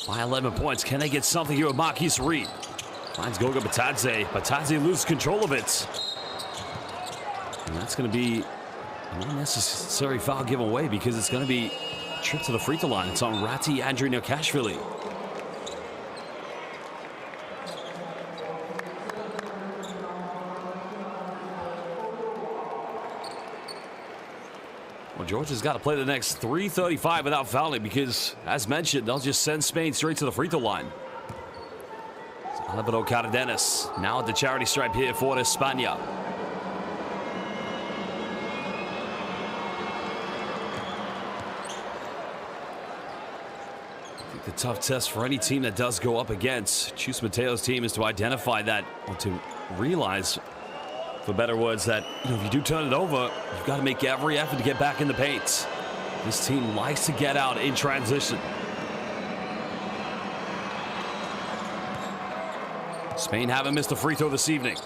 By 11 points. Can they get something here with Marquise Reed? Finds Goga Bitadze. Bitadze loses control of it. And that's going to be an unnecessary foul given away because it's going to be a trip to the free throw line. It's on Rati Andrinikashvili. Well, Georgia's got to play the next 3:35 without fouling because, as mentioned, they'll just send Spain straight to the free throw line. Alvaro Cardenas now at the charity stripe here for España. I think the tough test for any team that does go up against Chus Mateo's team is to identify that, or to realize, for better words, that if you do turn it over, you've got to make every effort to get back in the paint. This team likes to get out in transition. Spain haven't missed a free throw this evening.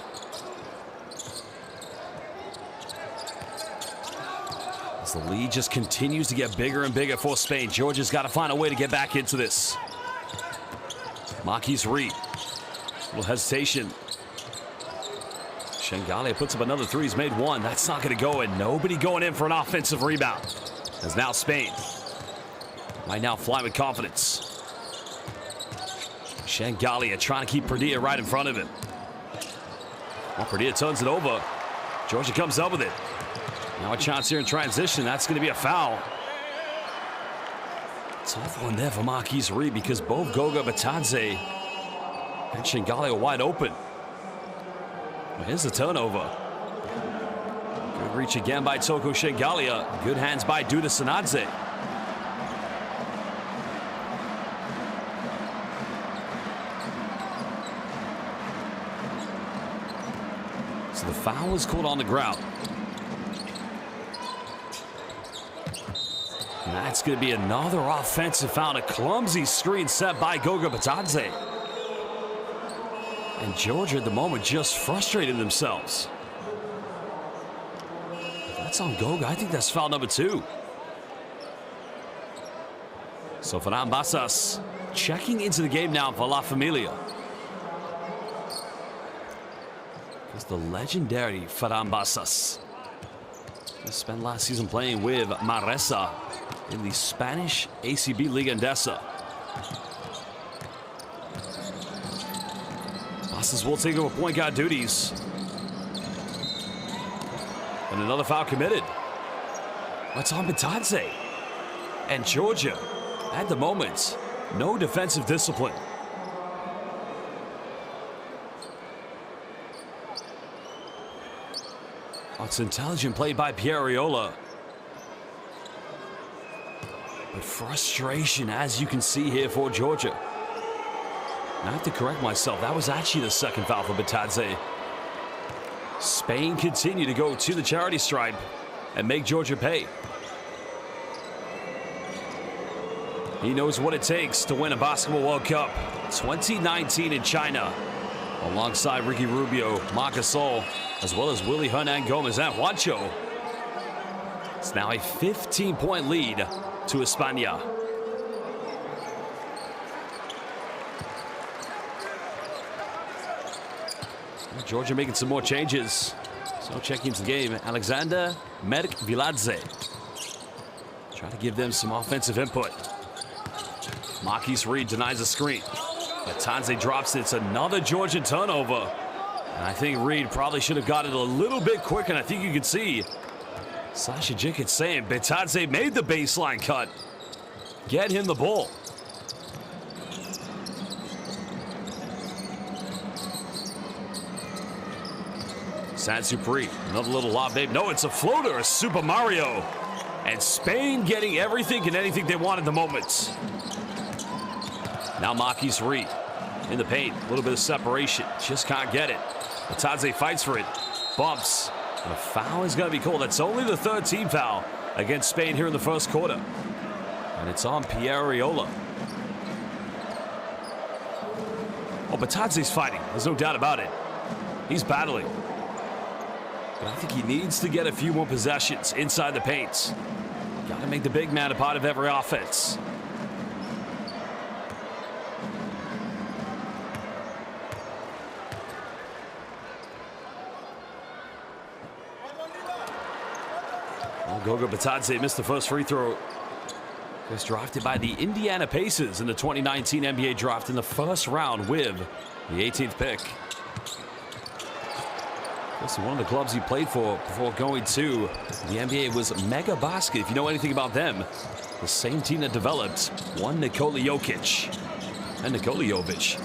As the lead just continues to get bigger and bigger for Spain, Georgia's got to find a way to get back into this. Marquise Reed. A little hesitation. Shengalia puts up another three. He's made one. That's not going to go in. Nobody going in for an offensive rebound. As now Spain might now fly with confidence. Shengalia trying to keep Perdilla right in front of him. Well, Perdilla turns it over. Georgia comes up with it. Now a chance here in transition. That's going to be a foul. Tough one there for Marquise Reed because both Goga Bitadze and Shengalia are wide open. Well, here's the turnover. Good reach again by Toko Shengalia. Good hands by Duda Sanadze. So the foul is called on the ground. And that's going to be another offensive foul. A clumsy screen set by Goga Bitadze. And Georgia at the moment just frustrated themselves. If that's on Goga, I think that's foul number 2. So Ferran Bassas checking into the game now for La Familia. It's the legendary Ferran Bassas. He spent last season playing with Maresa in the Spanish ACB Liga Endesa. Bassas will take over point guard duties. And another foul committed. That's on Bitadze. And Georgia, at the moment, no defensive discipline. It's intelligent play by Pierre Ariola. But frustration, as you can see here for Georgia. And I have to correct myself. That was actually the second foul for Bitadze. Spain continue to go to the charity stripe and make Georgia pay. He knows what it takes to win a Basketball World Cup 2019 in China. Alongside Ricky Rubio, Marc Gasol, as well as Willy Hernan Gomez and Juancho. It's now a 15-point lead to España. Georgia making some more changes. So checking into the game, Alexander Merk-Viladze. Trying to give them some offensive input. Marquise Reed denies the screen. Bitadze drops it. It's another Georgian turnover. And I think Reed probably should have got it a little bit quicker. And I think you can see Sasha Jickett saying Bitadze made the baseline cut. Get him the ball. Saint-Supri, another little lob, babe. No, it's a floater, a Super Mario. And Spain getting everything and anything they want at the moment. Now Marquise Reed in the paint. A little bit of separation. Just can't get it. Bitadze fights for it. Bumps. And a foul is going to be called. That's only the third team foul against Spain here in the first quarter. And it's on Pierre Ariola. Oh, Bitadze's fighting. There's no doubt about it. He's battling. But I think he needs to get a few more possessions inside the paint. Got to make the big man a part of every offense. Goga Bitadze missed the first free throw. He was drafted by the Indiana Pacers in the 2019 NBA draft in the first round with the 18th pick. Also, one of the clubs he played for before going to the NBA was Mega Basket. If you know anything about them, the same team that developed one Nikola Jokic and Nikola Jovic.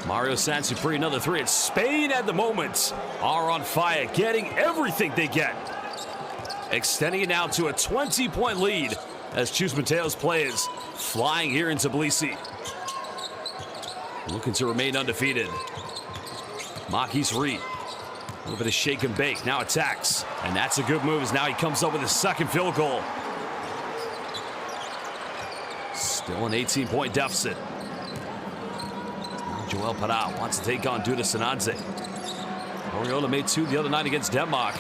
Mario Sansupri, another three. And Spain at the moment are on fire, getting everything they get. Extending it now to a 20-point lead as Chus Mateo's players flying here in Tbilisi. Looking to remain undefeated. Marquise Reed. A little bit of shake and bake, now attacks. And that's a good move as now he comes up with his second field goal. Still an 18-point deficit. Now Joel Parra wants to take on Duda Sanadze. Oriola made two the other night against Denmark.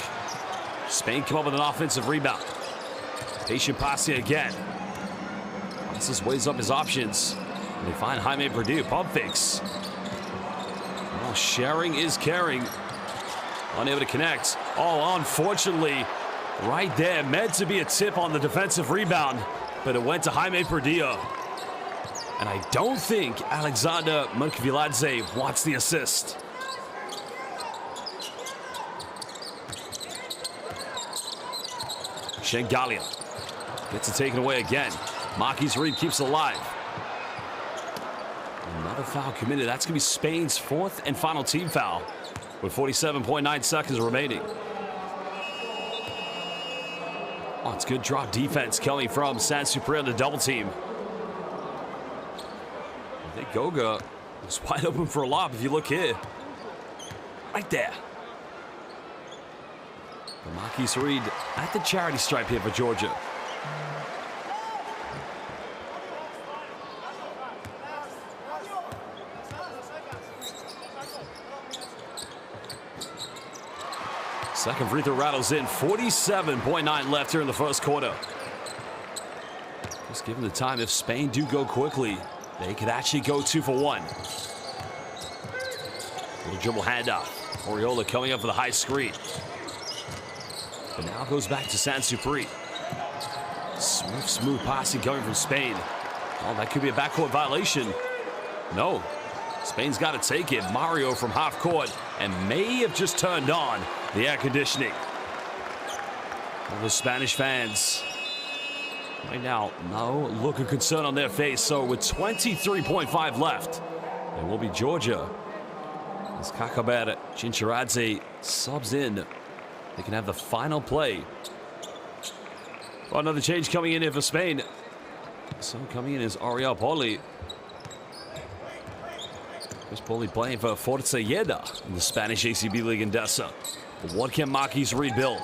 Spain come up with an offensive rebound. Patient Passi again. Passes weighs up his options. They find Jaime Perdue, pump fakes. Well, sharing is caring. Unable to connect. Oh, unfortunately, right there, meant to be a tip on the defensive rebound, but it went to Jaime Perdue. And I don't think Alexander Merkviladze wants the assist. Shengalia gets it taken away again. Marquise Reed keeps it alive. Another foul committed. That's going to be Spain's fourth and final team foul with 47.9 seconds remaining. Oh, it's good drop defense coming from Sansupri on the double team. I think Goga is wide open for a lob if you look here. Right there. But Marquise Reed at the charity stripe here for Georgia. Second free throw rattles in. 47.9 left here in the first quarter. Just given the time, if Spain do go quickly, they could actually go 2 for 1. Little dribble handoff. Oriola coming up for the high screen. But now goes back to Sansupri. Smooth passing coming from Spain. Oh, that could be a backcourt violation. No. Spain's got to take it. Mario from half court and may have just turned on the air conditioning. All the Spanish fans right now, no look of concern on their face. So with 23.5 left, it will be Georgia. As Kakaber Chinchiradze subs in, they can have the final play. Oh, another change coming in here for Spain. So coming in is Ariel Poli. Chris Poli playing for Forza Lleida in the Spanish ACB League in Dessa. But what can Marquise Reed build?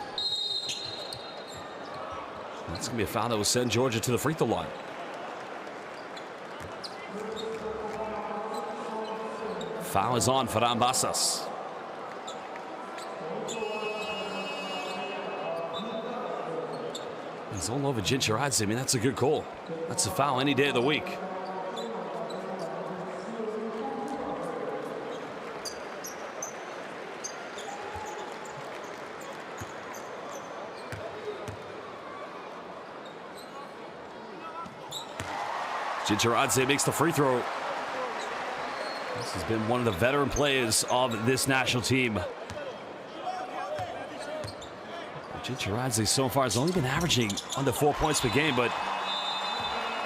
That's going to be a foul that will send Georgia to the free throw line. Foul is on for Rambasas. He's all over Chinchiradze. I mean, that's a good call. That's a foul any day of the week. Chinchiradze makes the free throw. This has been one of the veteran players of this national team. Chinchiradze so far has only been averaging under 4 points per game, but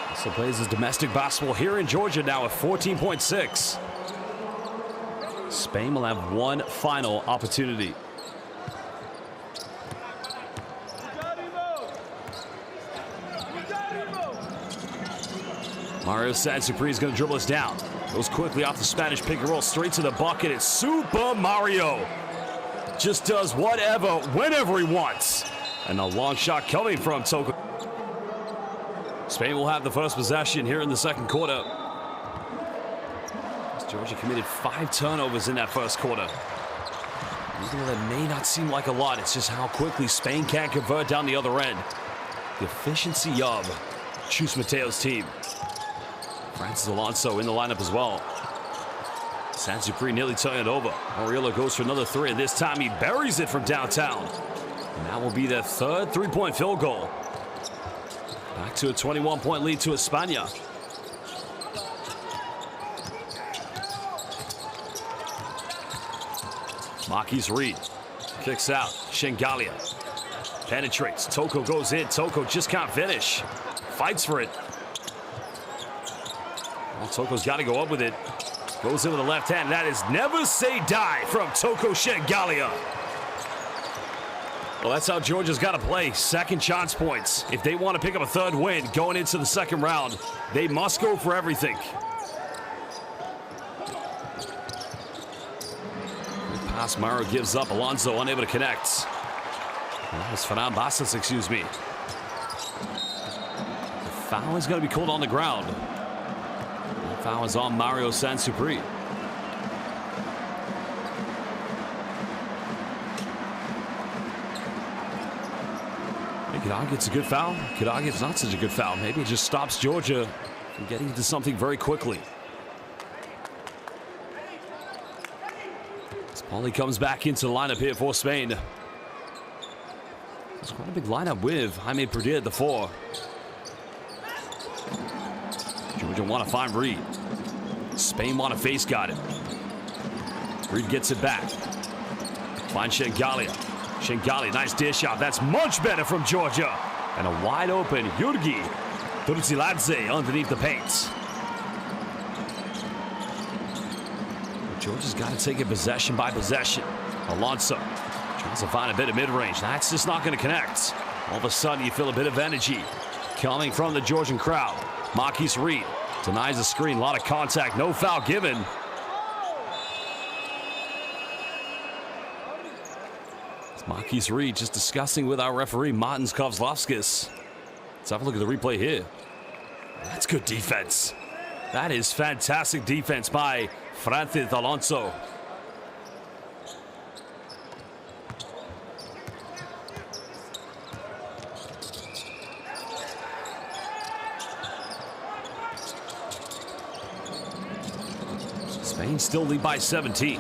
also plays his domestic basketball here in Georgia now at 14.6. Spain will have one final opportunity. Mario Sansupri is going to dribble us down. Goes quickly off the Spanish pick and roll straight to the bucket. It's Super Mario. Just does whatever, whenever he wants. And a long shot coming from Toko. Spain will have the first possession here in the second quarter. Georgia committed 5 turnovers in that first quarter. Even though that may not seem like a lot, it's just how quickly Spain can convert down the other end. The efficiency of Chus Mateo's team. Francis Alonso in the lineup as well. Sansupri nearly turning it over. Oriola goes for another three, and this time he buries it from downtown. And that will be their third three-point field goal. Back to a 21-point lead to España. Marquise Reed kicks out. Shengalia penetrates. Toko goes in. Toko just can't finish. Fights for it. Well, Toko's got to go up with it. Goes into the left hand. That is never say die from Toko Shengalia. Well, that's how Georgia's got to play. Second chance points. If they want to pick up a third win going into the second round, they must go for everything. Pass Mauro gives up. Alonso unable to connect. That was Ferran Bastos, excuse me. The foul is going to be called on the ground. The foul is on Mario Sansupri. You could argue it's a good foul. You could argue it's not such a good foul. Maybe it just stops Georgia from getting into something very quickly. Pauly comes back into the lineup here for Spain. It's quite a big lineup with Jaime Perdue at the 4. Georgia want to find Reed. Spain want to face guard it. Reed gets it back. Finds Shengalia. Shengalia, nice dish out. That's much better from Georgia. And a wide open Giorgi Turciladze underneath the paint. Georgia's got to take it possession by possession. Alonso tries to find a bit of mid-range. That's just not going to connect. All of a sudden, you feel a bit of energy coming from the Georgian crowd. Marquise Reed denies the screen. A lot of contact. No foul given. It's Marquise Reed just discussing with our referee, Martins Kovslovskis. Let's have a look at the replay here. That's good defense. That is fantastic defense by Francis Alonso. Spain still lead by 17.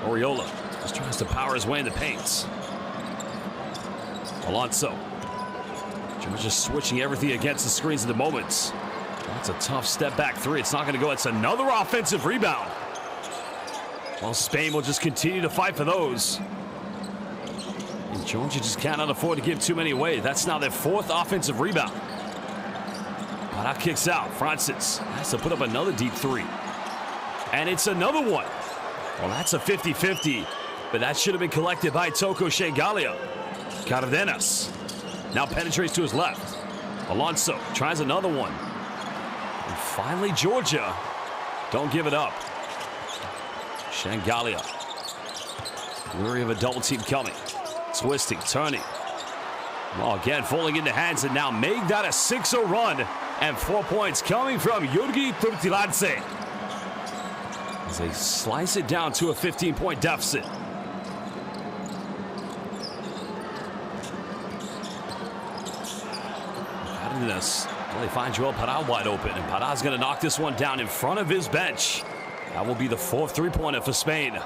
Oriola just tries to power his way in the paints. Alonso. Georgia switching everything against the screens at the moment. That's a tough step back three. It's not going to go. It's another offensive rebound. Well, Spain will just continue to fight for those. And Georgia just cannot afford to give too many away. That's now their fourth offensive rebound. Pará kicks out. Francis has to put up another deep three. And it's another one. Well, that's a 50-50. But that should have been collected by Toko Shengalia. Cardenas now penetrates to his left. Alonso tries another one. And finally, Georgia don't give it up. Shengalia, weary of a double team coming. Twisting, turning. Well, again, falling into hands, and now make that a 6-0 run. And 4 points coming from Giorgi Turciladze as they slice it down to a 15-point deficit. Cardenas, well, they find Joel Pará wide open, and Pará's going to knock this one down in front of his bench. That will be the fourth three-pointer for Spain. I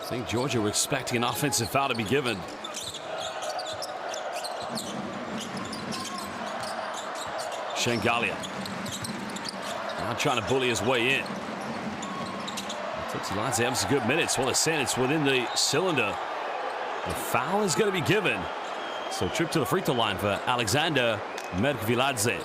think Georgia were expecting an offensive foul to be given. Shengalia not trying to bully his way in. Turciladze having some good minutes. Well, they're saying it's within the cylinder. The foul is going to be given. So trip to the free throw line for Alexander Merk-Viladze.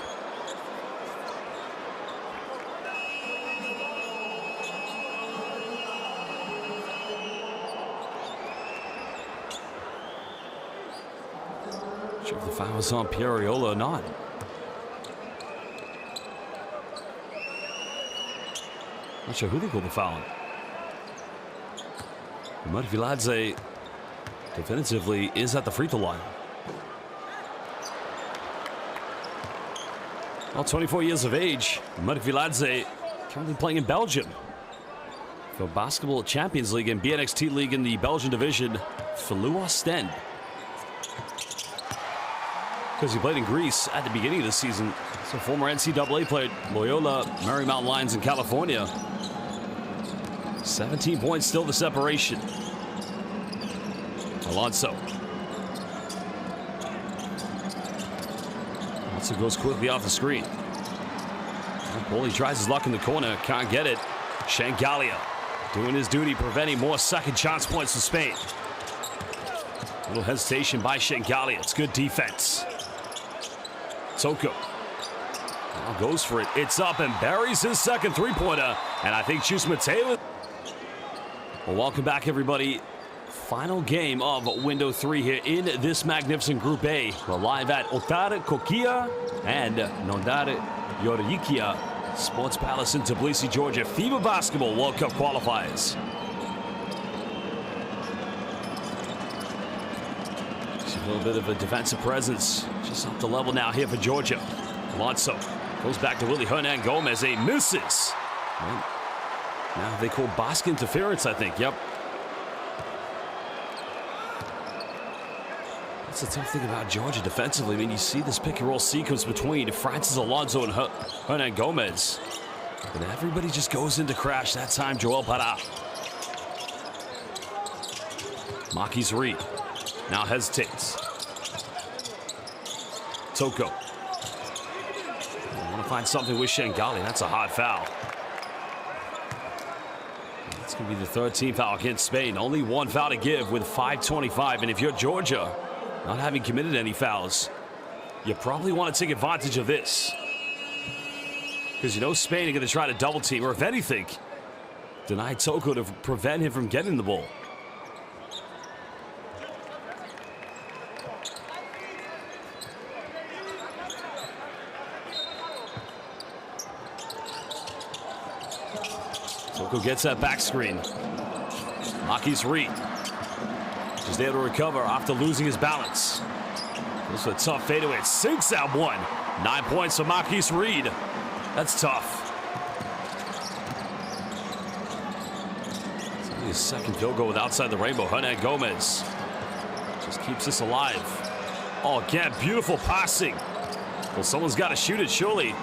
Sure if the foul was on Pierre Oriola or not. Not sure who they called the foul on. Merk-Viladze definitively is at the free throw line. Well, 24 years of age, Merk-Viladze currently playing in Belgium for Basketball Champions League and BNXT League in the Belgian division for Ostend. Because he played in Greece at the beginning of the season. So former NCAA player, Loyola Marymount Lions in California. 17 points still the separation. Alonso. Alonso goes quickly off the screen. Paulie tries his luck in the corner. Can't get it. Shengalia doing his duty, preventing more second chance points for Spain. Little hesitation by Shengalia. It's good defense. Toko now goes for it. It's up and buries his second three-pointer. And I think Chus Mateo. Well, welcome back, everybody. Final game of window 3 here in this magnificent Group A. We're live at Otar Kokia and Nondar Yorikia Sports Palace in Tbilisi, Georgia. FIBA Basketball World Cup qualifiers. Just a little bit of a defensive presence. Just up the level now here for Georgia. Alonso goes back to Willy Hernangomez. He misses. Well, now they call basket interference, I think. Yep. That's the tough thing about Georgia defensively. I mean, you see this pick-and-roll sequence between Francis Alonso and Hernangomez. But everybody just goes into crash. That time, Joel Parra. Marquise Reed now hesitates. Toko. I want to find something with Shengali. That's a hard foul. That's going to be the third team foul against Spain. Only one foul to give with 5:25. And if you're Georgia, not having committed any fouls, you probably want to take advantage of this. Because you know Spain are going to try to double team, or if anything, deny Toko to prevent him from getting the ball. Toko gets that back screen. Marquise Reed just able to recover after losing his balance. This is a tough fadeaway. It sinks that one. 9 points for Marquise Reed. That's tough. It's only his second field goal with outside the rainbow. Hernangomez just keeps this alive. Oh, again, beautiful passing. Well, someone's got to shoot it, surely.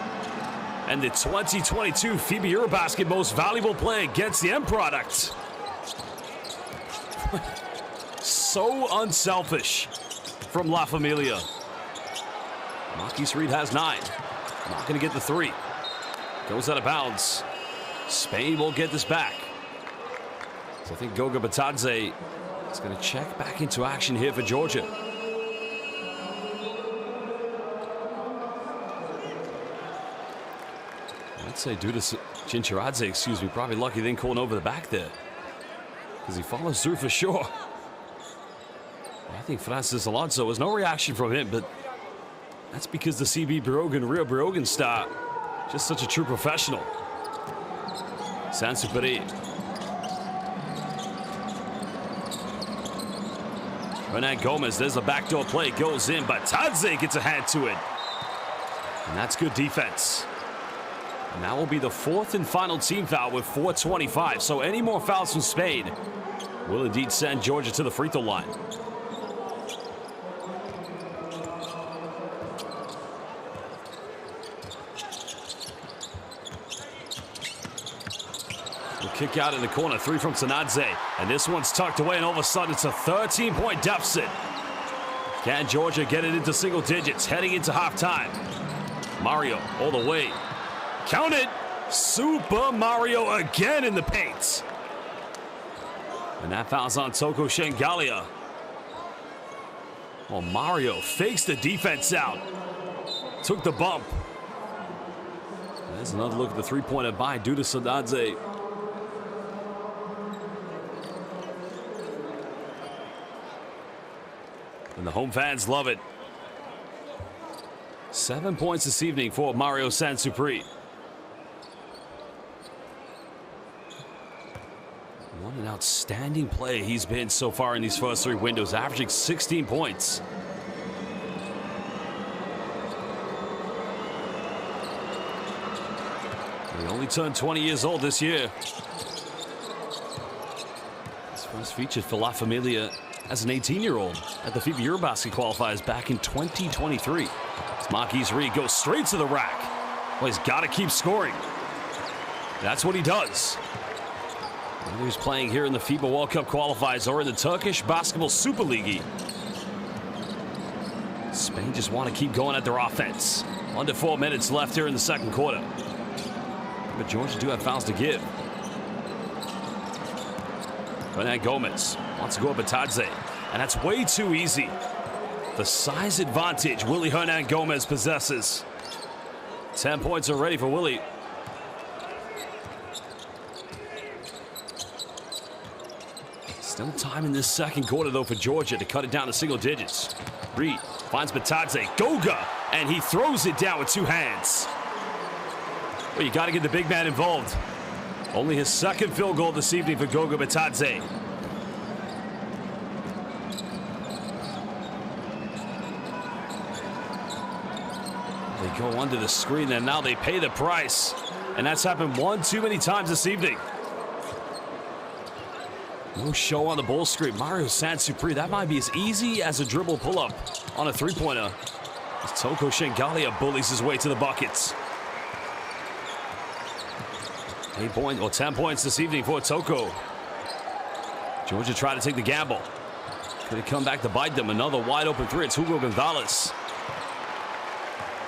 And the 2022 FIBA Eurobasket Most Valuable Player against the end product. So unselfish from La Familia. Marquise Reed has 9. Not going to get the 3. Goes out of bounds. Spain will get this back. So I think Goga Batadze is going to check back into action here for Georgia. I'd say Dudas Chinchiradze, excuse me, probably lucky they didn't call over the back there, because he follows through for sure. I think Francis Alonso was no reaction from him, but that's because the CB Brogan, Rio Brogan star, just such a true professional. Sansupari. Hernangomez, there's a backdoor play, goes in, but Tadze gets a hand to it. And that's good defense. And that will be the 4th and final team foul with 4:25. So any more fouls from Spain will indeed send Georgia to the free throw line. Kick out in the corner, 3 from Sanadze, and this one's tucked away, and all of a sudden it's a 13-point deficit. Can Georgia get it into single digits heading into halftime? Mario all the way. Count it! Super Mario again in the paint. And that foul's on Toko Shengalia. Well, Mario fakes the defense out. Took the bump. There's another look at the three-pointer by Dudas Sanadze. And the home fans love it. 7 points this evening for Mario Sansupri. What an outstanding play he's been so far in these first 3 windows, averaging 16 points. He only turned 20 years old this year. His first featured for La Familia as an 18-year-old at the FIBA Eurobasket qualifiers back in 2023. As Marquise Reed goes straight to the rack. Well, he's got to keep scoring. That's what he does. Whether he's playing here in the FIBA World Cup qualifiers or in the Turkish Basketball Super League, Spain just want to keep going at their offense. Under 4 minutes left here in the second quarter. But Georgia do have fouls to give. Hernan Gomez wants to go up Batadze, and that's way too easy. The size advantage Willy Hernan Gomez possesses. 10 points already for Willy. Still time in this second quarter, though, for Georgia to cut it down to single digits. Reed finds Batadze. Goga, and he throws it down with 2 hands. Well, you got to get the big man involved. Only his second field goal this evening for Goga Batadze. They go under the screen, and now they pay the price. And that's happened one too many times this evening. No show on the ball screen. Mario Sansupri, that might be as easy as a dribble pull-up on a three-pointer. As Toko Shengalia bullies his way to the buckets. 10 points this evening for Toko. Georgia tried to take the gamble. Could it come back to bite them? Another wide-open three. It's Hugo Gonzalez.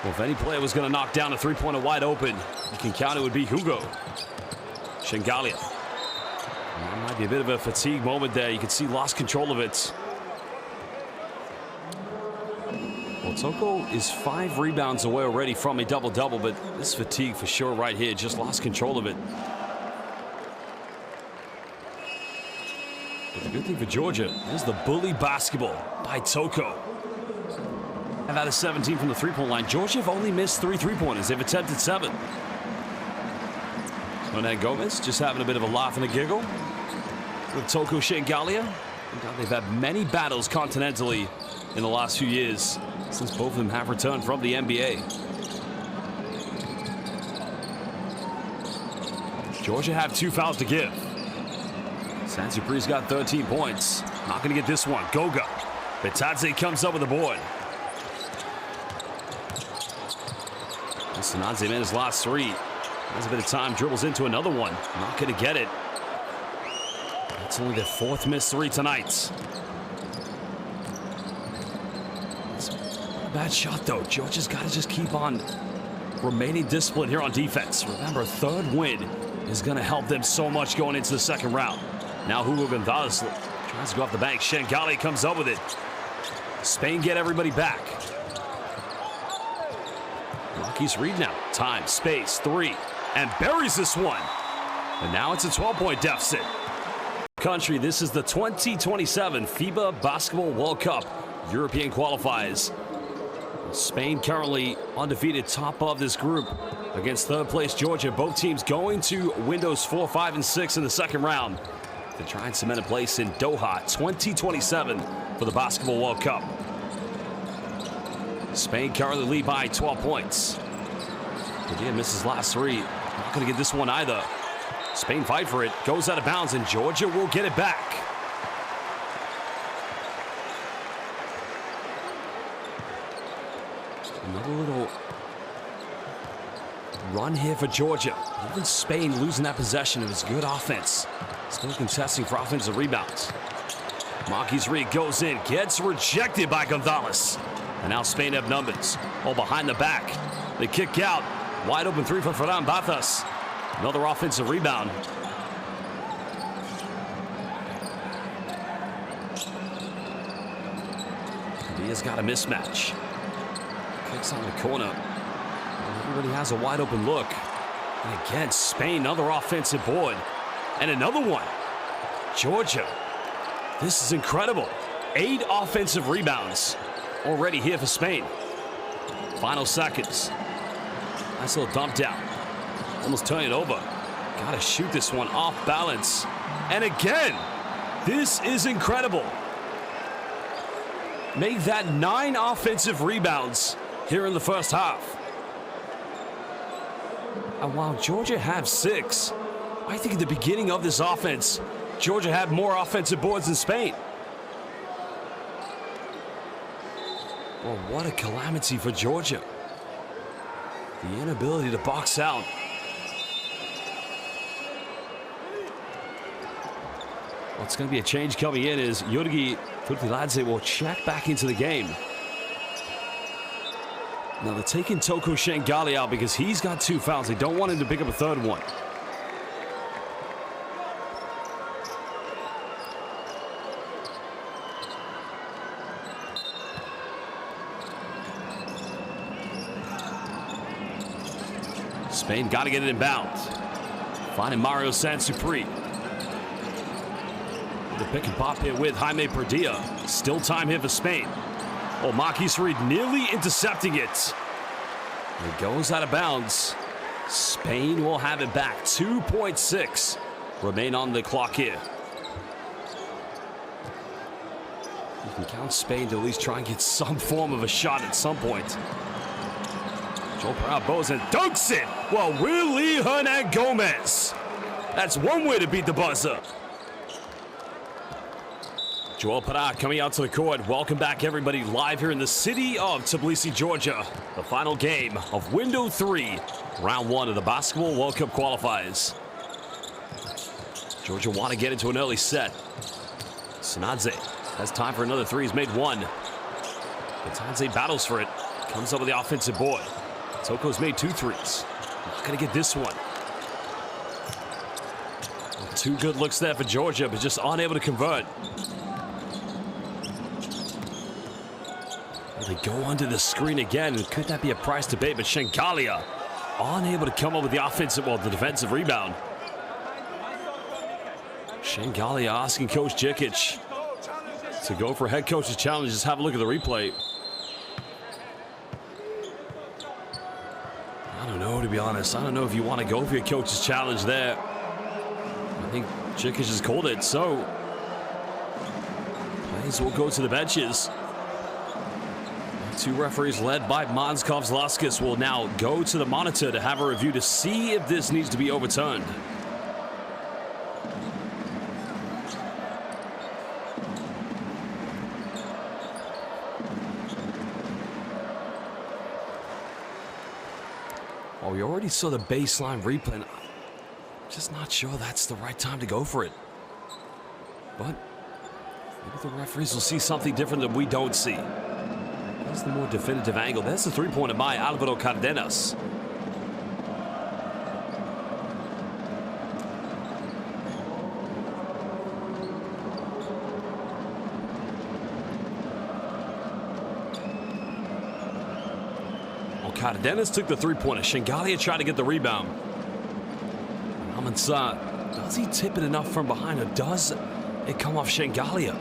Well, if any player was going to knock down a three-pointer wide open, you can count it would be Hugo. Shengalia. That might be a bit of a fatigue moment there. You can see lost control of it. Well, Toko is 5 rebounds away already from a double-double, but this fatigue for sure right here. Just lost control of it. But the good thing for Georgia is the bully basketball by Toko. And out of 17 from the three-point line. Georgia have only missed 3 three-pointers. They've attempted 7. Hernan Gomez just having a bit of a laugh and a giggle with Toko Shengalia. They've had many battles continentally in the last few years since both of them have returned from the NBA. Georgia have 2 fouls to give. Sansupri's got 13 points. Not going to get this one. Goga. Batadze comes up with the board. Sanadze man his last 3. Has a bit of time, dribbles into another one. Not going to get it. That's only their 4th missed 3 tonight. It's a bad shot, though. Georgia's got to just keep on remaining disciplined here on defense. Remember, a 3rd win is going to help them so much going into the second round. Now Hugo Gonzalez tries to go off the bank. Shengali comes up with it. Spain get everybody back. Rockies Reed now. Time, space, 3. And buries this one. And now it's a 12-point deficit. Country, this is the 2027 FIBA Basketball World Cup European qualifiers. Spain currently undefeated, top of this group against 3rd place Georgia. Both teams going to windows 4, 5, and 6 in the second round to try and cement a place in Doha 2027 for the Basketball World Cup. Spain currently lead by 12 points. Padilla misses last 3. Not going to get this one either. Spain fight for it. Goes out of bounds, and Georgia will get it back. Another little run here for Georgia. Even Spain losing that possession of his good offense. Still contesting for offensive rebounds. Marquise Reed goes in, gets rejected by Gonzalez. And now Spain have numbers. Oh, behind the back. They kick out. Wide open 3 for Ferran Bathas. Another offensive rebound. Padilla's got a mismatch. Kicks on the corner. And everybody has a wide open look. And again, Spain, another offensive board. And another one. Georgia. This is incredible. 8 offensive rebounds already here for Spain. Final seconds. Nice little dump down. Almost turning it over. Gotta shoot this one off balance. And again, this is incredible. Make that 9 offensive rebounds here in the first half. And while Georgia have 6, I think at the beginning of this offense, Georgia had more offensive boards than Spain. Well, what a calamity for Georgia. The inability to box out. What's going to be a change coming in is Jurgi Viladze will check back into the game. Now they're taking Toko Shengali out because he's got 2 fouls. They don't want him to pick up a 3rd one. Spain got to get it inbound. Finding Mario Sansupri. The pick and pop here with Jaime Perdilla. Still time here for Spain. Oh, Marquise Reed nearly intercepting it. It goes out of bounds. Spain will have it back. 2.6 remain on the clock here. You can count Spain to at least try and get some form of a shot at some point. Joel Parra bows and dunks it. Well, Willy Hernangomez. That's one way to beat the buzzer. Joel Parra coming out to the court. Welcome back, everybody, live here in the city of Tbilisi, Georgia. The final game of Window 3, Round 1 of the Basketball World Cup qualifiers. Georgia want to get into an early set. Sanadze has time for another 3. He's made 1. Sanadze battles for it. Comes up with the offensive board. Toko's made 2 threes. Not going to get this one. 2 good looks there for Georgia, but just unable to convert. They go under the screen again. Could that be a price debate? But Shengalia unable to come up with the offensive, well, the defensive rebound. Shengalia asking Coach Jikic to go for head coach's challenge. Just have a look at the replay. I don't know, to be honest. I don't know if you want to go for your coach's challenge there. I think Jikic has called it, so players will go to the benches. 2 referees led by Mons Kovzlaskis will now go to the monitor to have a review to see if this needs to be overturned. Well, we already saw the baseline replay. I'm just not sure that's the right time to go for it. But maybe the referees will see something different that we don't see. That's the more definitive angle. That's the 3-pointer by Alvaro Cardenas. Well, Cardenas took the 3-pointer. Shengalia tried to get the rebound. Almanza, does he tip it enough from behind, or does it come off Shengalia?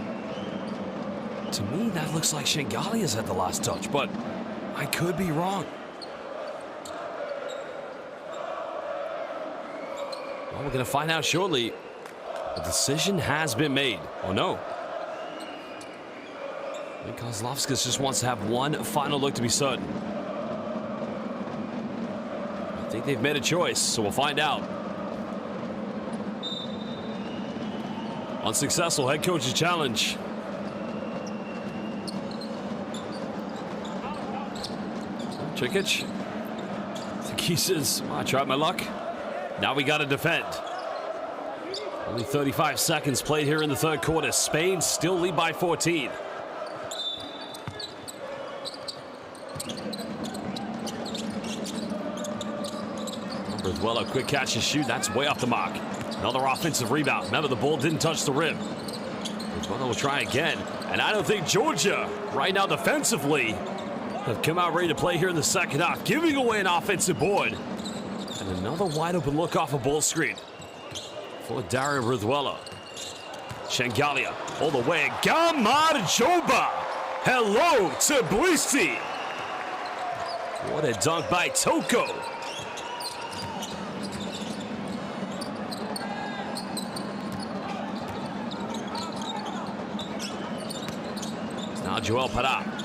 To me, that looks like Shengalia's had the last touch, but I could be wrong. Well, we're going to find out shortly. The decision has been made. Oh, no. I think Kozlovskis just wants to have one final look to be certain. I think they've made a choice, so we'll find out. Unsuccessful head coach's challenge. Jikic. I think he says, I tried my luck. Now we got to defend. Only 35 seconds played here in the 3rd quarter. Spain still lead by 14. Brizuela, quick catch and shoot. That's way off the mark. Another offensive rebound. Remember, the ball didn't touch the rim. Brizuela will try again. And I don't think Georgia, right now defensively, have come out ready to play here in the 2nd half, giving away an offensive board. And another wide open look off a ball screen for Dario Brizuela. Shengalia all the way. Gamarjoba. Hello, Tbilisi. What a dunk by Toko. Now Joel Parra.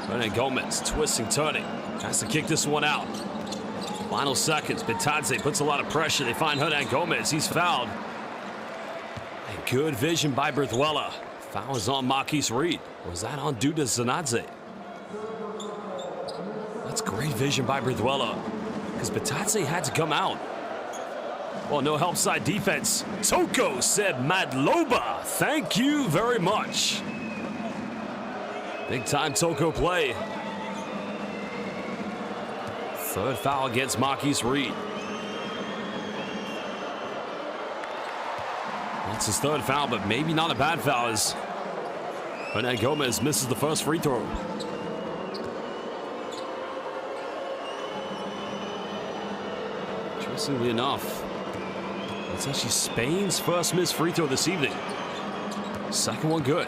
Hernangomez twisting, turning. Has to kick this one out. Final seconds. Bitadze puts a lot of pressure. They find Hernangomez. He's fouled. And good vision by Brizuela. Foul is on Marquise Reed. Was that on Duda Zanadze? That's great vision by Brizuela, because Bitadze had to come out. Well, no help side defense. Toko said Madloba, thank you very much. Big time Toko play. Third foul against Marquise Reed. That's his third foul, but maybe not a bad foul as Hernangomez misses the first free throw. Interestingly enough, that's actually Spain's first missed free throw this evening. Second one good.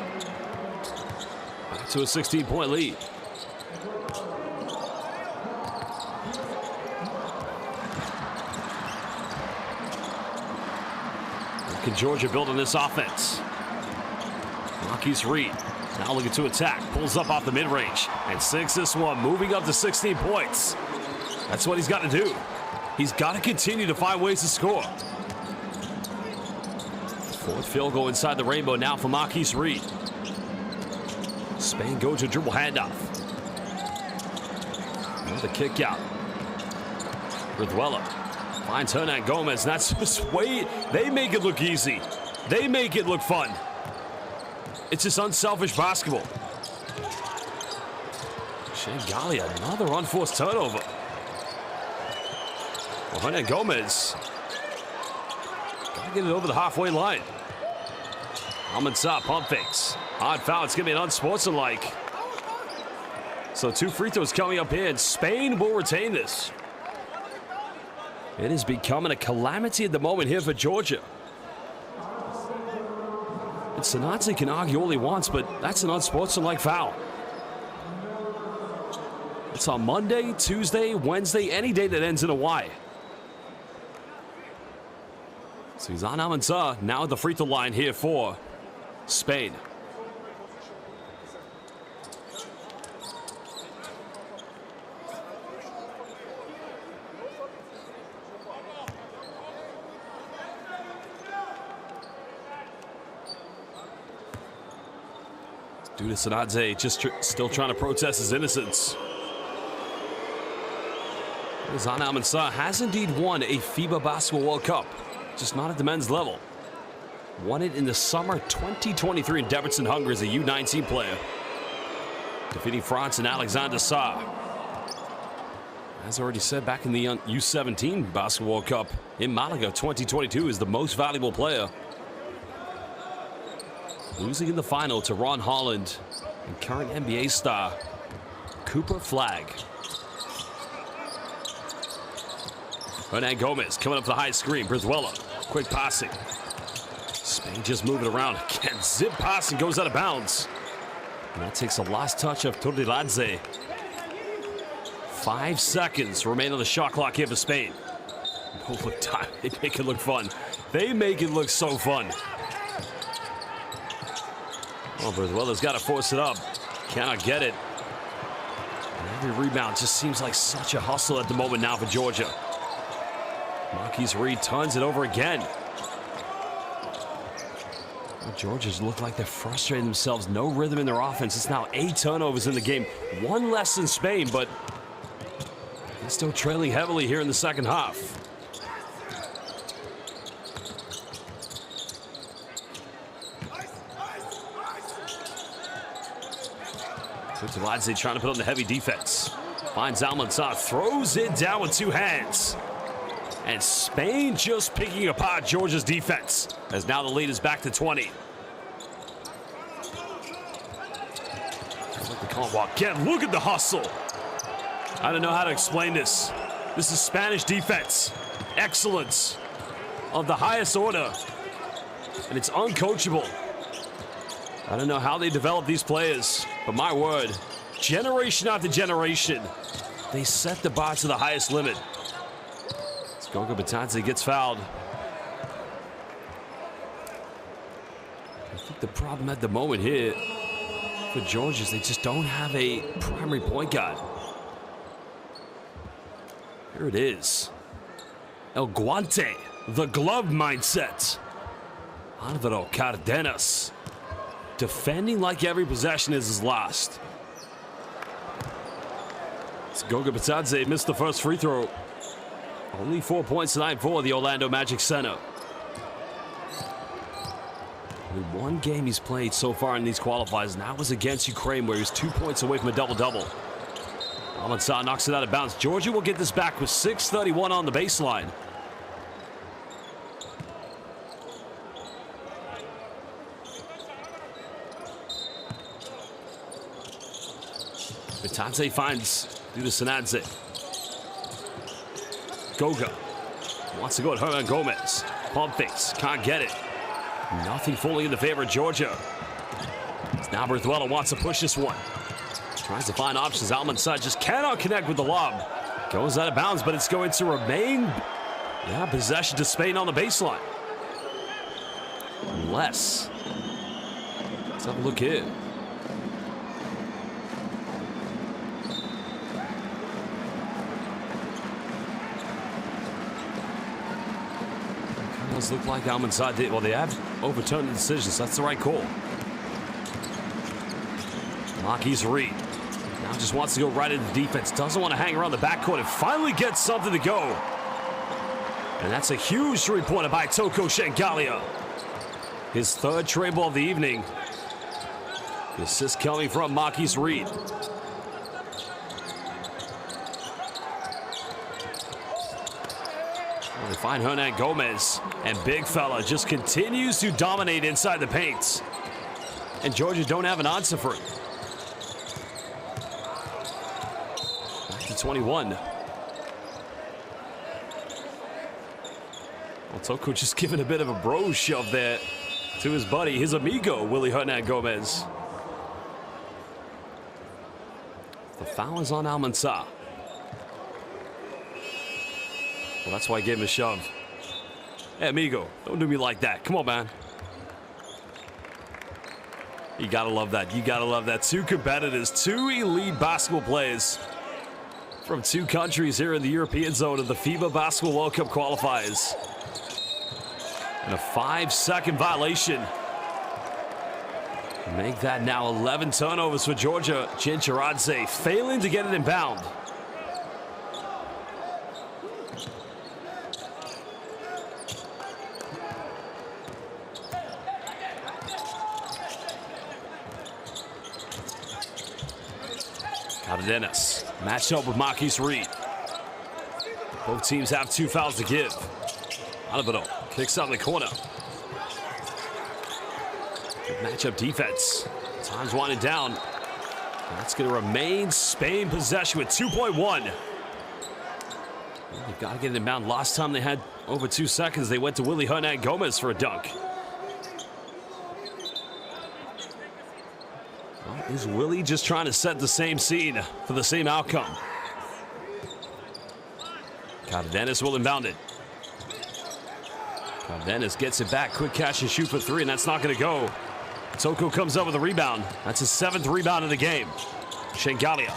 Back to a 16-point lead. Can Georgia build on this offense? Marquise Reed now looking to attack. Pulls up off the mid-range and sinks this one, moving up to 16 points. That's what he's got to do. He's got to continue to find ways to score. Fourth field goal inside the rainbow now for Marquise Reed. Spain goes to dribble handoff. Another kick out. Brizuela finds Hernangomez. That's just way they make it look easy. They make it look fun. It's just unselfish basketball. Shengali, another unforced turnover. Well, Hernangomez gotta get it over the halfway line. Almanzar pump fakes. Odd foul. It's gonna be an unsportsmanlike. So 2 free throws coming up here, and Spain will retain this. It is becoming a calamity at the moment here for Georgia. And Sanadze can argue all he wants, but that's an unsportsmanlike foul. It's on Monday, Tuesday, Wednesday, any day that ends in a Y. So he's on Almanzar, now at the free throw line here for Spain. Duda Sanadze just still trying to protest his innocence. Zan Almanzar has indeed won a FIBA Basketball World Cup, just not at the men's level. Won it in the summer 2023 in Debrecen, Hungary as a U19 player, defeating France and Alexander Sarr. As already said, back in the U17 Basketball World Cup in Malaga 2022 is the most valuable player. Losing in the final to Ron Holland and current NBA star Cooper Flagg. Hernangomez coming up the high screen. Brizuela, quick passing. Spain just moving around. Again, zip pass and goes out of bounds. And that takes the last touch of Turdiladze. 5 seconds remain on the shot clock here for Spain. Oh, look, time. They make it look fun. They make it look so fun. Oh, Brizuela's got to force it up. Cannot get it. And every rebound just seems like such a hustle at the moment now for Georgia. Marquise Reed turns it over again. Well, Georgia's look like they're frustrating themselves. No rhythm in their offense. It's now 8 turnovers in the game. 1 less than Spain, but they're still trailing heavily here in the second half. Turdiladze trying to put on the heavy defense. Finds Almanzar, throws it down with 2 hands. And Spain just picking apart Georgia's defense, as now the lead is back to 20. Again, look at the hustle. I don't know how to explain this. This is Spanish defense. Excellence of the highest order. And it's uncoachable. I don't know how they develop these players, but my word, generation after generation, they set the bar to the highest limit. Goga Bitadze gets fouled. I think the problem at the moment here for Georgia is they just don't have a primary point guard. Here it is. El Guante, the glove mindset. Alvaro Cardenas, defending like every possession is his last. Goga Bitadze missed the first free throw. Only 4 points tonight for the Orlando Magic center. Only one game he's played so far in these qualifiers, and that was against Ukraine, where he was 2 points away from a double-double. Al-Mansah knocks it out of bounds. Georgia will get this back with 6:31 on the baseline. Bitadze finds Dudasanadze. Goga wants to go at Hernan Gomez. Pump fakes, can't get it. Nothing fully in the favor of Georgia. Now Berthuela wants to push this one. Tries to find options. Al-Mansah just cannot connect with the lob. Goes out of bounds, but it's going to remain, possession to Spain on the baseline. Unless, let's have a look here. Does look like Al-Mansah did. Well, they have overturned the decisions. That's the right call. Marquise Reed now just wants to go right into defense. Doesn't want to hang around the backcourt and finally gets something to go. And that's a huge three-pointer by Toko Shengalia. His third tray ball of the evening. The assist coming from Marquise Reed. They find Hernan Gomez, and big fella just continues to dominate inside the paint. And Georgia don't have an answer for it. Back to 21. Well, Toko just giving a bit of a bro shove there to his buddy, his amigo, Willy Hernan Gomez. The foul is on Al-Mansah. Well, that's why I gave him a shove. Hey, amigo, don't do me like that. Come on, man. You gotta love that. You gotta love that. Two competitors, two elite basketball players from two countries here in the European zone of the FIBA Basketball World Cup qualifiers. And a 5-second violation. Make that now 11 turnovers for Georgia. Chincharadze failing to get it inbound. Dennis matched up with Marquise Reed. Both teams have 2 fouls to give. Alvaro kicks out in the corner. Good matchup defense. Time's winding down. That's going to remain Spain possession with 2.1. They've got to get it inbound. Last time they had over 2 seconds, they went to Willy Hernan Gomez for a dunk. Is Willie just trying to set the same scene for the same outcome? Cardenas will inbound it. Cardenas gets it back. Quick catch and shoot for 3, and that's not going to go. Toko comes up with a rebound. That's his 7th rebound of the game. Shengalia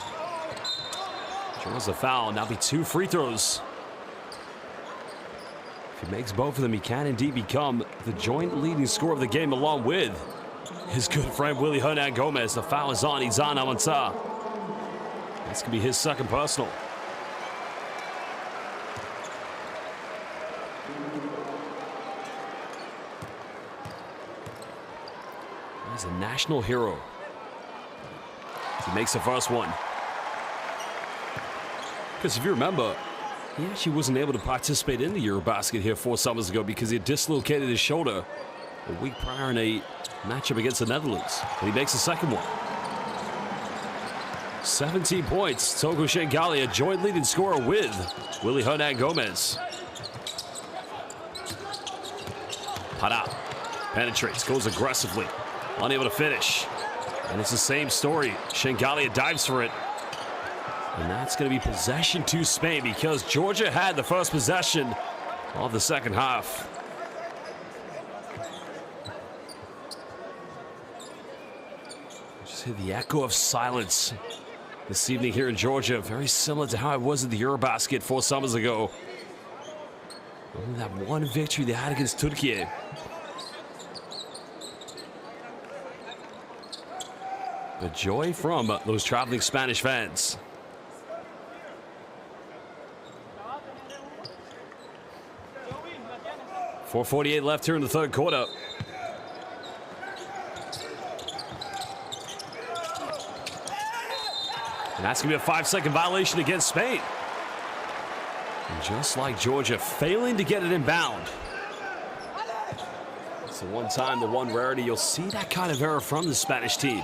draws a foul. Now be 2 free throws. If he makes both of them, he can indeed become the joint leading scorer of the game, along with his good friend Willy Hernan Gomez. The foul is on. He's on Al-Mansah. That's going to be his second personal. He's a national hero. He makes the first one. Because if you remember, he actually wasn't able to participate in the Eurobasket here 4 summers ago because he had dislocated his shoulder a week prior in a matchup against the Netherlands. And he makes the second one. 17 points. Toko Shengalia, joint leading scorer with Willy Hernan Gomez. Pará penetrates, goes aggressively. Unable to finish. And it's the same story. Shengalia dives for it. And that's going to be possession to Spain because Georgia had the first possession of the second half. Just hear the echo of silence this evening here in Georgia. Very similar to how it was at the Eurobasket 4 summers ago. Only that one victory they had against Turkey. The joy from those traveling Spanish fans. 4:48 left here in the third quarter. And that's going to be a 5-second violation against Spain. And just like Georgia, failing to get it inbound. It's the one time, the one rarity you'll see that kind of error from the Spanish team.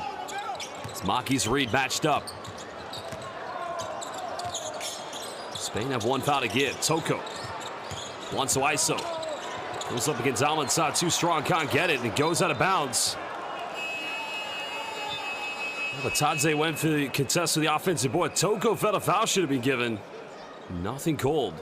It's Marquise Reed matched up. Spain have one foul to give. Toko wants to ISO. Goes up against Almanzar, too strong, can't get it, and it goes out of bounds. But Tadze went for the contest with the offensive board. Toko felt a foul should have been given. Nothing called.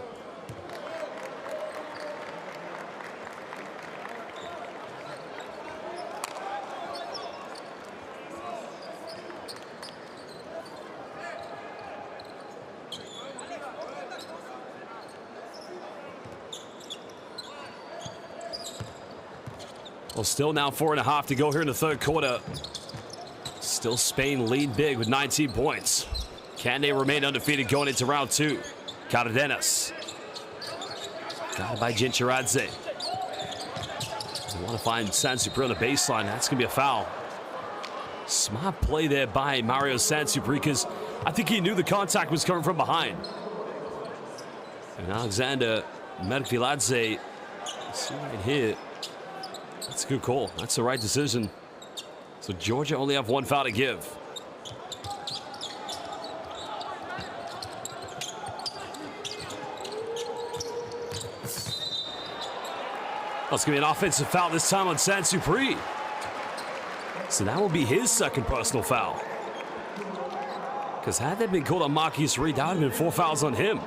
Well, still now 4.5 to go here in the third quarter. Still Spain lead big with 19 points. Can they remain undefeated going into round 2? Cardenas. Got it by Jincharadze. They want to find Sansupri on the baseline. That's going to be a foul. Smart play there by Mario Sansupri because I think he knew the contact was coming from behind. And Alexander Medveladze, see right here. That's a good call. That's the right decision. So Georgia only have one foul to give. Oh, it's going to be an offensive foul this time on Sansupri. So that will be his second personal foul. Because had that been called on Marquise Reed, that would have been 4 fouls on him.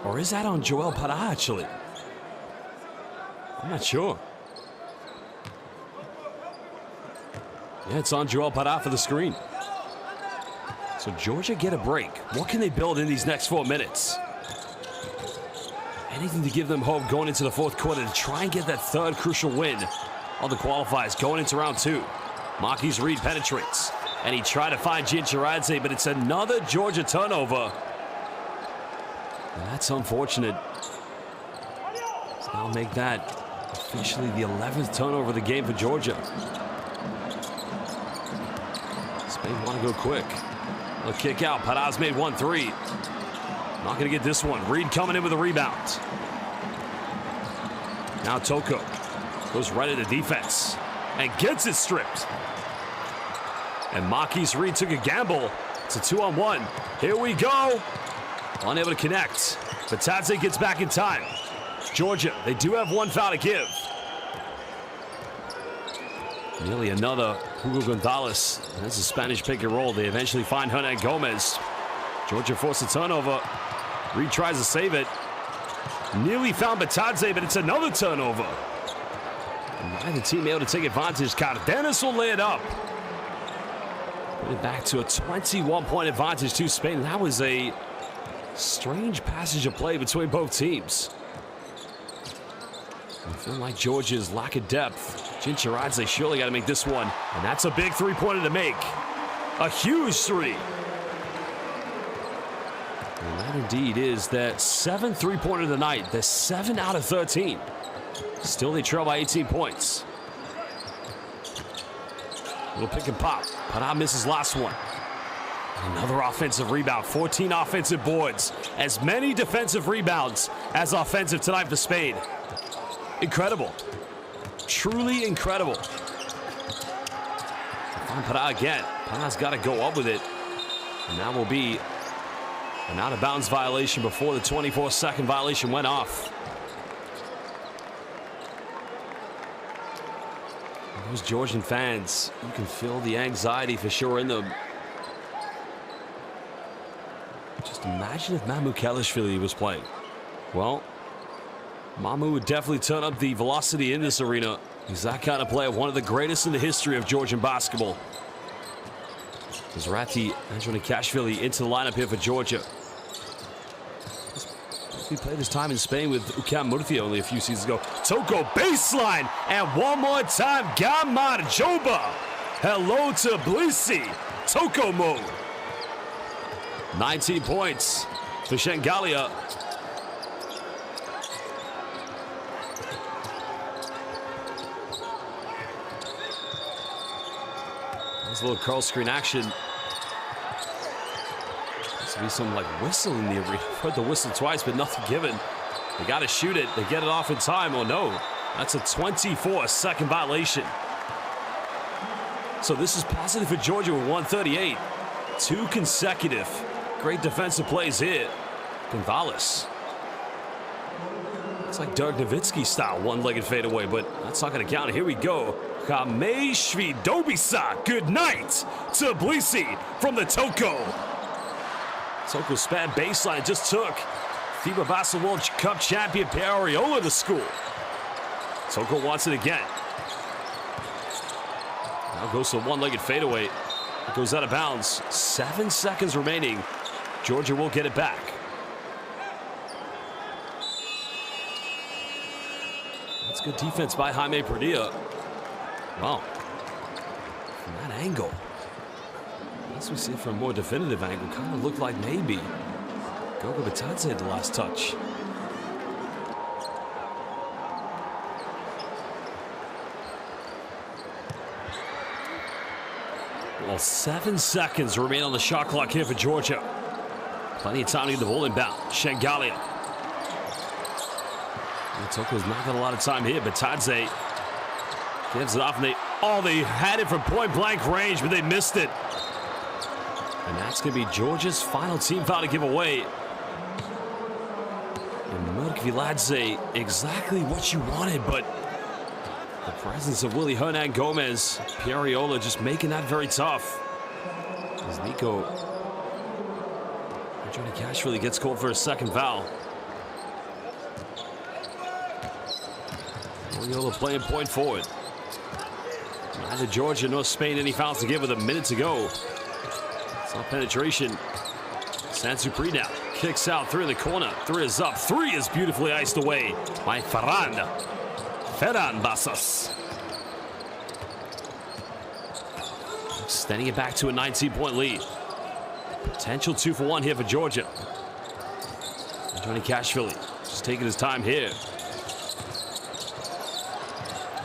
Or is that on Joel Parra, actually? I'm not sure. Yeah, it's on Joel Parra for the screen. So Georgia get a break. What can they build in these next 4 minutes? Anything to give them hope going into the fourth quarter to try and get that third crucial win on the qualifiers going into round 2. Marquise Reed penetrates. And he tried to find Jincharadze, but it's another Georgia turnover. And that's unfortunate. So now make that officially the 11th turnover of the game for Georgia. Spain want to go quick. A kick out. Parra's made 1-3. Not going to get this one. Reed coming in with a rebound. Now Toko goes right into defense and gets it stripped. And Marquise Reed took a gamble. It's a 2-on-1. Here we go. Unable to connect. But Tadze gets back in time. Georgia, they do have one foul to give. Nearly another Hugo Gonzalez. That's a Spanish pick and roll. They eventually find Hernan Gomez. Georgia forced a turnover. Reed tries to save it. Nearly found Batadze, but it's another turnover. And neither team able to take advantage. Cardenas will lay it up. Put it back to a 21-point advantage to Spain. That was a strange passage of play between both teams. I feel like Georgia's lack of depth. Jincharadze surely got to make this one. And that's a big three-pointer to make. A huge three. And that indeed is their 7th three-pointer of the night. They're 7 out of 13. Still they trail by 18 points. Little pick and pop. Parra misses last one. Another offensive rebound. 14 offensive boards. As many defensive rebounds as offensive tonight for Spain. Incredible. Truly incredible. Find Parra again. Parra's got to go up with it. And that will be an out-of-bounds violation before the 24-second violation went off. And those Georgian fans, you can feel the anxiety for sure in them. Just imagine if Mamu Kelishvili was playing. Well, Mamu would definitely turn up the velocity in this arena. He's that kind of player, one of the greatest in the history of Georgian basketball. Zrati Andronikashvili into the lineup here for Georgia. He played his time in Spain with Ukam Murthy only a few seasons ago. Toko baseline, and one more time, Gamar Joba. Hello to Tbilisi. Toko mode. 19 points for Shengalia. There's a little curl screen action. There's to be some like whistle in the arena. I've heard the whistle twice, but nothing given. They got to shoot it. They get it off in time. Oh no, that's a 24-second violation. So this is positive for Georgia with 138. 2 consecutive great defensive plays here. Gonzalez. It's like Dirk Nowitzki style one-legged fadeaway, but that's not going to count. Here we go. Kameshvi Dobisa. Good night to Tbilisi from the Toko. Toko span baseline just took FIBA Basketball World Cup champion Pierre Ariola to school. Toko wants it again. Now goes to a one-legged fadeaway. It goes out of bounds. 7 seconds remaining. Georgia will get it back. That's good defense by Jaime Perdilla. Wow. From that angle. Unless we see it from a more definitive angle, kind of looked like maybe Goga Bitadze had the last touch. Well, 7 seconds remain on the shot clock here for Georgia. Plenty of time to get the ball inbound. Shengalia. Toko's not got a lot of time here, but Bitadze gives it off, and they had it from point-blank range, but they missed it. And that's going to be Georgia's final team foul to give away. And Merk Viladze, exactly what you wanted, but the presence of Willy Hernangomez, Pierre Ariola just making that very tough. As Nico Andronikashvili gets called for a second foul. Ariola playing point forward. Neither Georgia nor Spain any fouls to give with a minute to go. Soft penetration. Sansupri now kicks out, 3 in the corner. 3 is up. 3 is beautifully iced away by Ferran Basas. Extending it back to a 19-point lead. Potential 2 for 1 here for Georgia. Andronikashvili just taking his time here.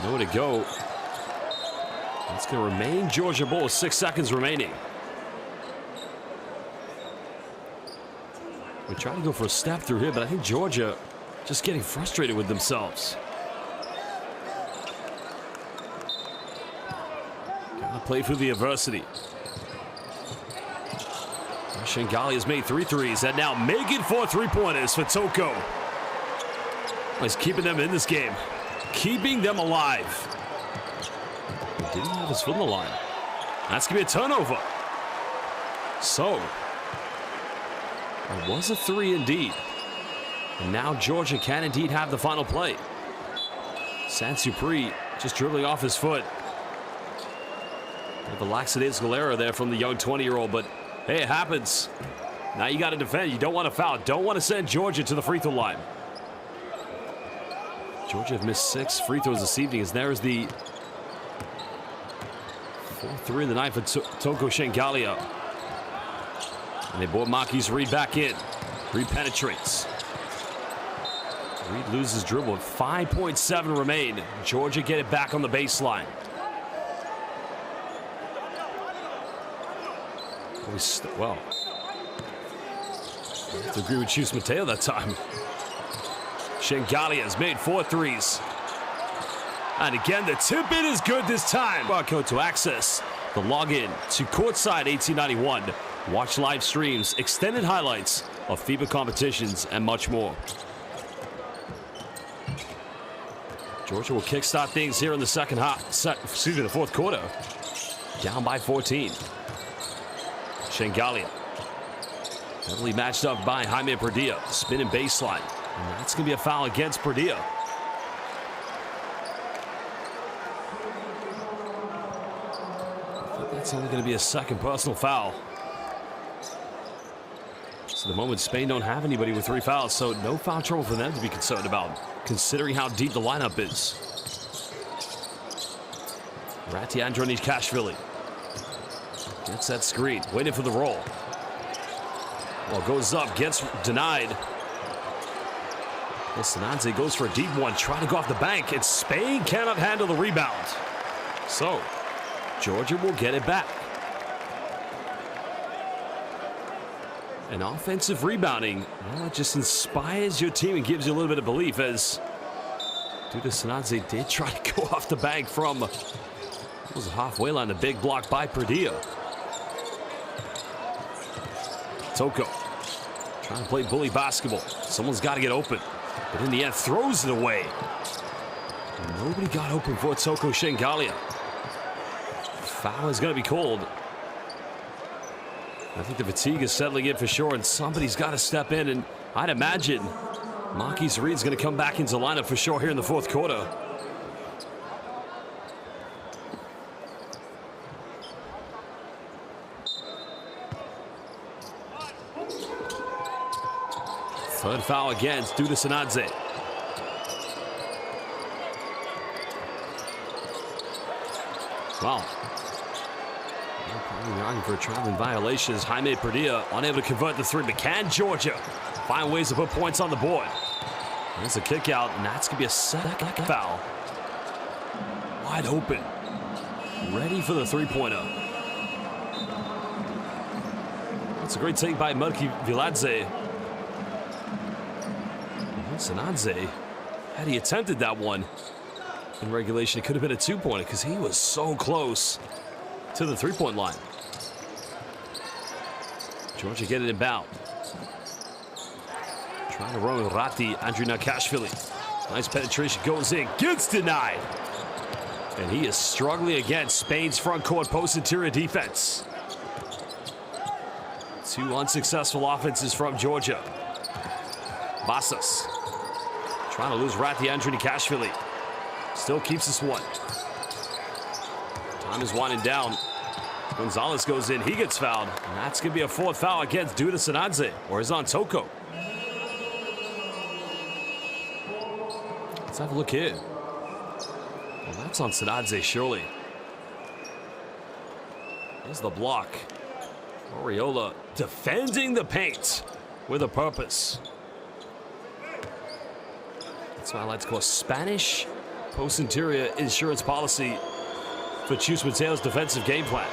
Nowhere to go. It's going to remain Georgia ball with 6 seconds remaining. We're trying to go for a step through here, but I think Georgia just getting frustrated with themselves. Gotta play through the adversity. Shengali has made 3 threes and now making 4 three-pointers for Toko. He's keeping them in this game. Keeping them alive. He didn't have his foot on the line. That's going to be a turnover. So, it was a 3 indeed. And now Georgia can indeed have the final play. Sansupri just dribbling off his foot. The lackadaisical error there from the young 20-year-old, but hey, it happens. Now you got to defend. You don't want to foul. Don't want to send Georgia to the free throw line. Georgia have missed 6 free throws this evening, as there is the 4-3 of the night for Toko Shengalia. And they brought Marquise Reed back in. Reed penetrates. Reed loses dribble. 5.7 remain. Georgia get it back on the baseline. Well, I have to agree with Chus Mateo that time. Shengalia has made 4 threes. And again, the tip in is good this time. Barcode to access the login to Courtside 1891. Watch live streams, extended highlights of FIBA competitions, and much more. Georgia will kickstart things here in the the fourth quarter. Down by 14. Shengalia. Heavily matched up by Jaime Perdilla. Spinning baseline. And that's going to be a foul against Perdilla. I think that's only going to be a second personal foul. So the moment Spain don't have anybody with 3 fouls, so no foul trouble for them to be concerned about, considering how deep the lineup is. Rati Andronikashvili gets that screen, waiting for the roll. Well, goes up, gets denied. Sananze goes for a deep one, trying to go off the bank, and Spain cannot handle the rebound. So, Georgia will get it back. And offensive rebounding, well, it just inspires your team and gives you a little bit of belief, as Duda Sanadze did try to go off the bank from it was a halfway line. The big block by Perdia. Toko trying to play bully basketball. Someone's got to get open, but in the end throws it away. Nobody got open for Toko Shengalia. Foul is going to be called. I think the fatigue is settling in for sure, and somebody's got to step in, and I'd imagine Marquise Reed's going to come back into lineup for sure here in the fourth quarter. Third foul against Duda Sanadze. Wow. For a traveling violations. Jaime Perdia unable to convert the three, but can Georgia find ways to put points on the board? There's a kick out, and that's going to be a second foul. Wide open. Ready for the three-pointer. That's a great take by Merki Viladze. Sanadze, had he attempted that one in regulation, it could have been a two-pointer because he was so close to the three-point line. Georgia get it inbound. Trying to run with Rati, Andrew Nakashvili. Nice penetration, goes in, gets denied. And he is struggling against Spain's front court post interior defense. Two unsuccessful offenses from Georgia. Basas trying to lose Rati, Andrew Nakashvili. Still keeps this one. Time is winding down. Gonzalez goes in, he gets fouled, and that's going to be a fourth foul against Duda Sanadze, or is on Toko. Let's have a look here. Well, that's on Sanadze, surely. Here's the block. Oriola defending the paint with a purpose. That's what I like to call Spanish post-interior insurance policy for Chus Mateo's defensive game plan.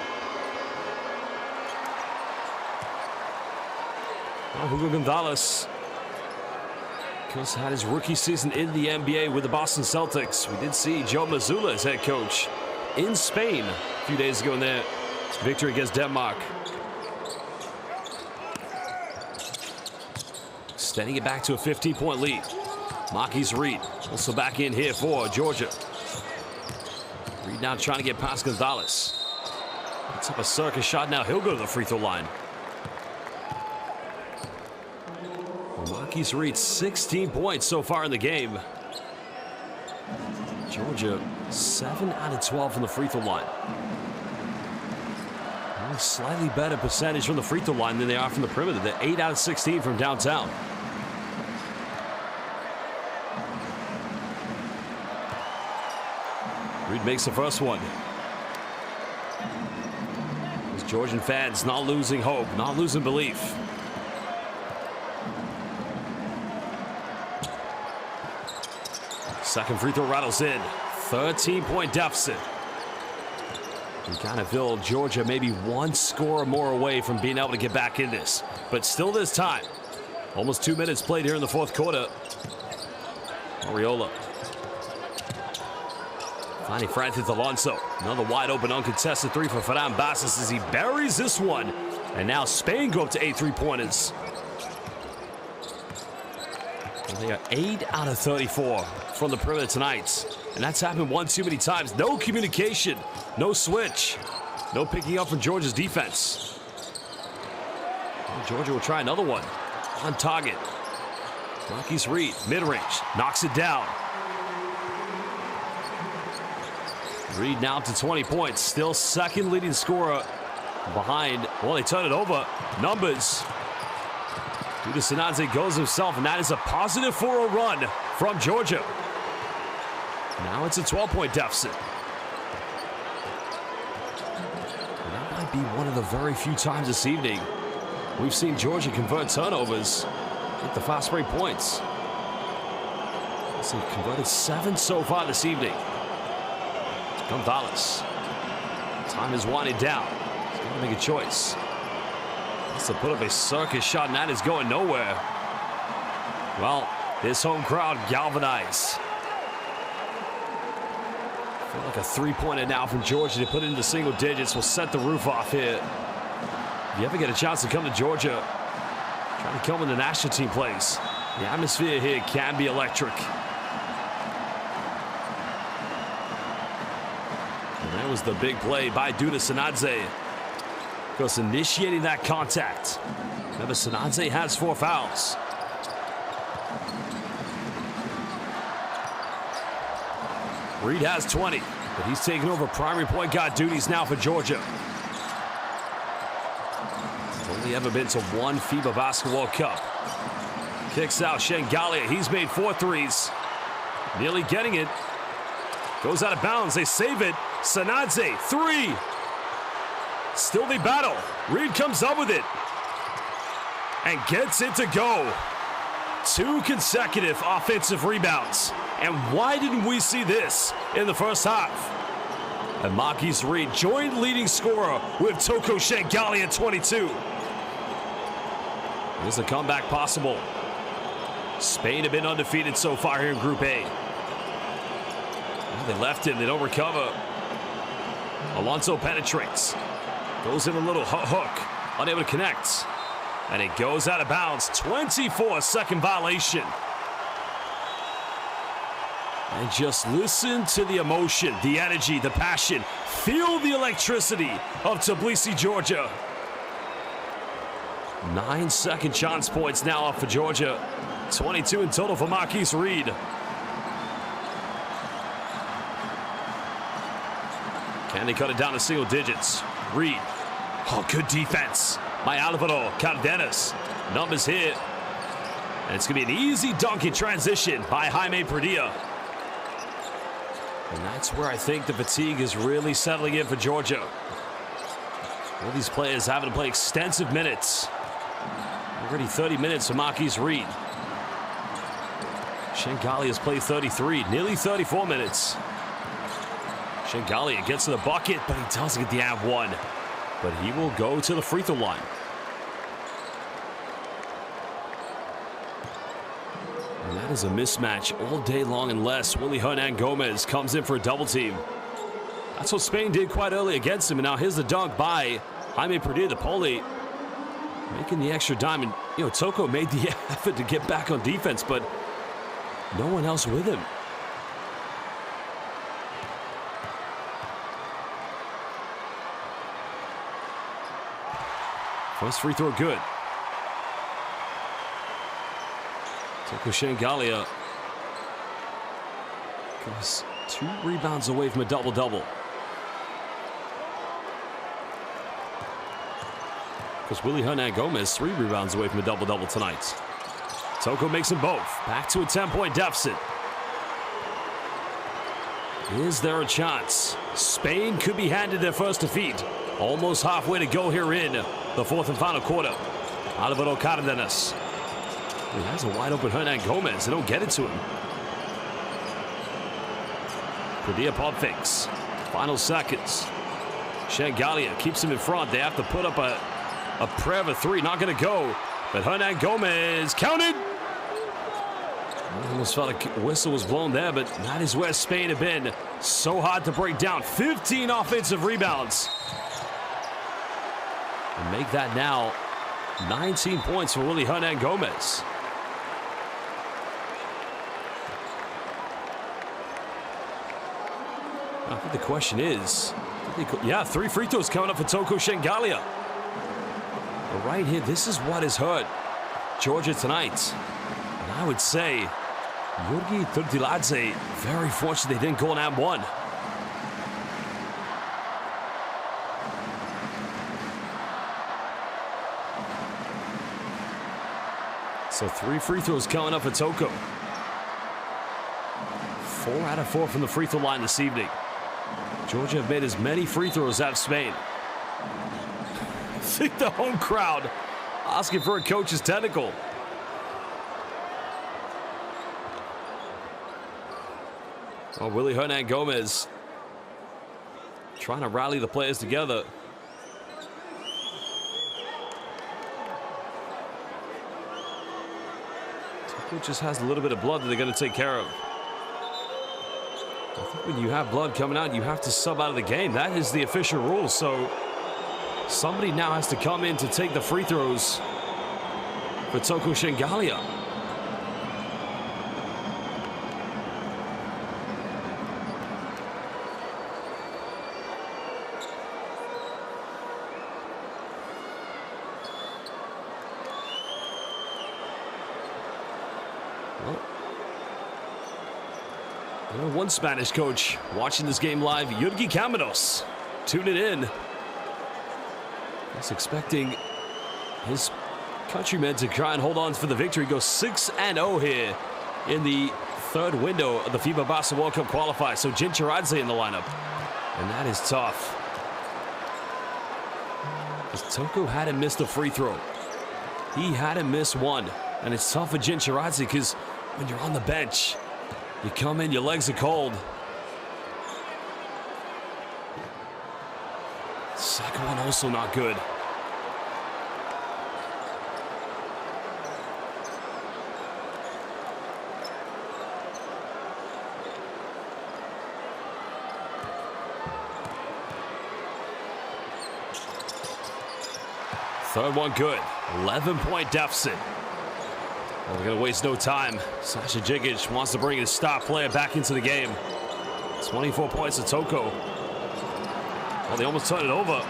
Well, Hugo Gonzalez, of course, had his rookie season in the NBA with the Boston Celtics. We did see Joe Mazzulla as head coach in Spain a few days ago in their victory against Denmark. Extending it back to a 15-point lead. Marquise Reed also back in here for Georgia. Reed now trying to get past Gonzalez. Puts up a circus shot. Now he'll go to the free throw line. Well, Marquise Reed, 16 points so far in the game. Georgia, 7 out of 12 from the free throw line. Only slightly better percentage from the free throw line than they are from the perimeter. They're 8 out of 16 from downtown. Reed makes the first one. These Georgian fans not losing hope, not losing belief. Second free throw rattles in. 13-point deficit. And kind of feel Georgia maybe one score or more away from being able to get back in this. But still this time. Almost 2 minutes played here in the fourth quarter. Oriola. Finding Francis Alonso. Another wide open uncontested three for Ferran Basas as he buries this one. And now Spain go up to 8 3-pointers. They are 8 out of 34 from the perimeter tonight. And that's happened one too many times. No communication, no switch, no picking up from Georgia's defense. And Georgia will try another one. On target. Marquise Reed, mid-range, knocks it down. Reed now up to 20 points. Still second leading scorer behind. Well, they turn it over. Numbers. Duda Sanadze goes himself, and that is a positive for a run from Georgia. Now it's a 12-point deficit. And that might be one of the very few times this evening we've seen Georgia convert turnovers with the fast break points. They've converted 7 so far this evening. Gonzalez Time is winding down. He's got to make a choice. Has to put up a circus shot, and that is going nowhere. Well, this home crowd galvanized. I feel like a three-pointer now from Georgia to put it into single digits will set the roof off here. If you ever get a chance to come to Georgia, try to come when the national team plays. The atmosphere here can be electric. And that was the big play by Duda Sanadze. Of course, initiating that contact. Remember, Sanadze has 4 fouls. Reed has 20, but he's taking over primary point guard duties now for Georgia. He's only ever been to 1 FIBA Basketball Cup. Kicks out Shengalia. He's made 4 threes. Nearly getting it. Goes out of bounds. They save it. Sanadze, 3. Still the battle. Reed comes up with it and gets it to go. 2 consecutive offensive rebounds. And why didn't we see this in the first half? And Marquise Reed, joint leading scorer with Toko Shengalia at 22. Is a comeback possible? Spain have been undefeated so far here in Group A. Well, they left him. They don't recover. Alonso penetrates. Goes in a little hook. Unable to connect. And it goes out of bounds. 24-second violation. And just listen to the emotion, the energy, the passion. Feel the electricity of Tbilisi, Georgia. 9 second chance points now up for Georgia. 22 in total for Marquise Reed. Can they cut it down to single digits? Reed. Oh, good defense by Alvaro Cardenas. Numbers hit. And it's going to be an easy dunk in transition by Jaime Pradilla. And that's where I think the fatigue is really settling in for Georgia. All these players having to play extensive minutes. Already 30 minutes for Marquise Reed. Shengalia has played 33, nearly 34 minutes. Shengalia gets to the bucket, but he doesn't get the and one. But he will go to the free throw line. And that is a mismatch all day long unless Willy Hernangomez comes in for a double team. That's what Spain did quite early against him. And now here's the dunk by Jaime Pradilla, the Poli, making the extra diamond. You know, Toko made the effort to get back on defense, but no one else with him. First free throw good. Toko Shengalia goes 2 rebounds away from a double-double. Because Willy Hernangomez 3 rebounds away from a double-double tonight. Toko makes them both. Back to a 10-point deficit. Is there a chance? Spain could be handed their first defeat. Almost halfway to go here in the 4th and final quarter. Alvaro Cardenas. He has a wide open Hernangomez. They don't get it to him. Pradilla pump fakes. Final seconds. Shengalia keeps him in front. They have to put up a prayer of a 3. Not going to go. But Hernangomez counted. Almost felt like a whistle was blown there, but that is where Spain have been. So hard to break down. 15 offensive rebounds. And make that now 19 points for Willy Hernangomez. I think the question is, yeah, 3 free throws coming up for Toko Shengalia. But right here, this is what has hurt Georgia tonight. And I would say, Giorgi Turdiladze, very fortunate they didn't go on and one. So 3 free throws coming up for Toko. 4 out of 4 from the free throw line this evening. Georgia have made as many free throws out of Spain. I think the home crowd asking for a coach's tentacle. Well, Willy Hernangomez trying to rally the players together. Toko just has a little bit of blood that they're going to take care of. I think when you have blood coming out, you have to sub out of the game. That is the official rule. So somebody now has to come in to take the free throws for Toko Shengalia. One Spanish coach watching this game live, Jurgi Camanos, tuning in. He's expecting his countrymen to try and hold on for the victory. Go 6-0 here in the third window of the FIBA Basketball World Cup qualifier. So Jin Chiradze in the lineup, and that is tough. Because Toko hadn't missed a free throw. He hadn't missed one, and it's tough for Jin Chiradze because when you're on the bench, you come in, your legs are cold. Second one also not good. Third one good. 11-point deficit. Well, we're going to waste no time. Sasha Djigic wants to bring his star player back into the game. 24 points to Toko. Well, they almost turned it over.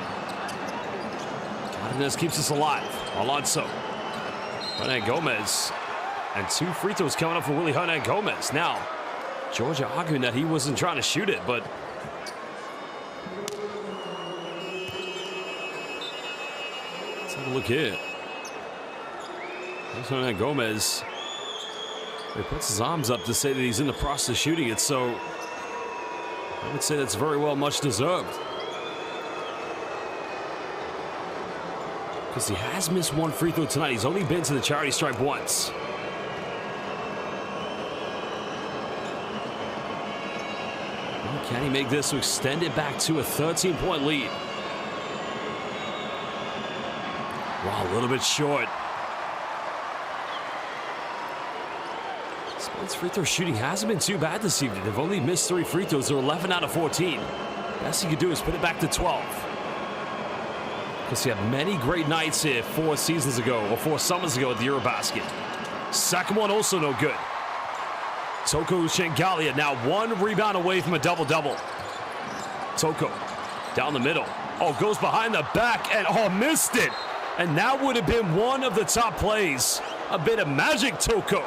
Cardenas keeps us alive. Alonso. Hernangomez. And 2 free throws coming up for Willy Hernangomez. Now, Georgia arguing that he wasn't trying to shoot it, but let's have a look here. Hernangomez. He puts his arms up to say that he's in the process of shooting it, so I would say that's very well much deserved. Because he has missed 1 free throw tonight. He's only been to the charity stripe once. Well, can he make this to extend it back to a 13-point lead? Wow, a little bit short. Spain's free throw shooting hasn't been too bad this evening. They've only missed 3 free throws. They're 11 out of 14. Best he could do is put it back to 12. Because he had many great nights here 4 seasons ago or 4 summers ago at the Eurobasket. Second one also no good. Toko Shengalia now 1 rebound away from a double-double. Toko down the middle. Oh, goes behind the back and missed it. And that would have been one of the top plays. A bit of magic, Toko.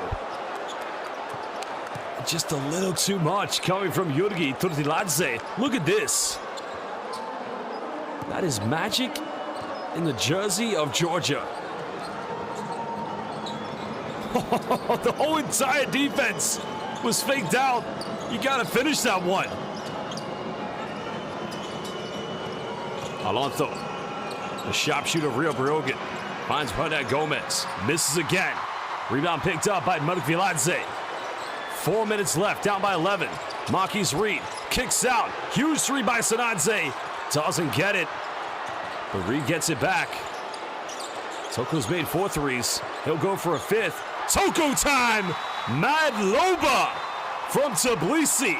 Just a little too much coming from Jurgi Turtiladze. Look at this. That is magic in the jersey of Georgia. The whole entire defense was faked out. You got to finish that one. Alonso, the sharpshooter of Rio Brogan, finds Hernangomez. Misses again. Rebound picked up by Merk Viladze. 4 minutes left, down by 11. Marquise Reed kicks out. Huge 3 by Sanadze. Doesn't get it. But Reed gets it back. Toko's made 4 threes. He'll go for a 5th. Toko time! Mad Loba from Tbilisi.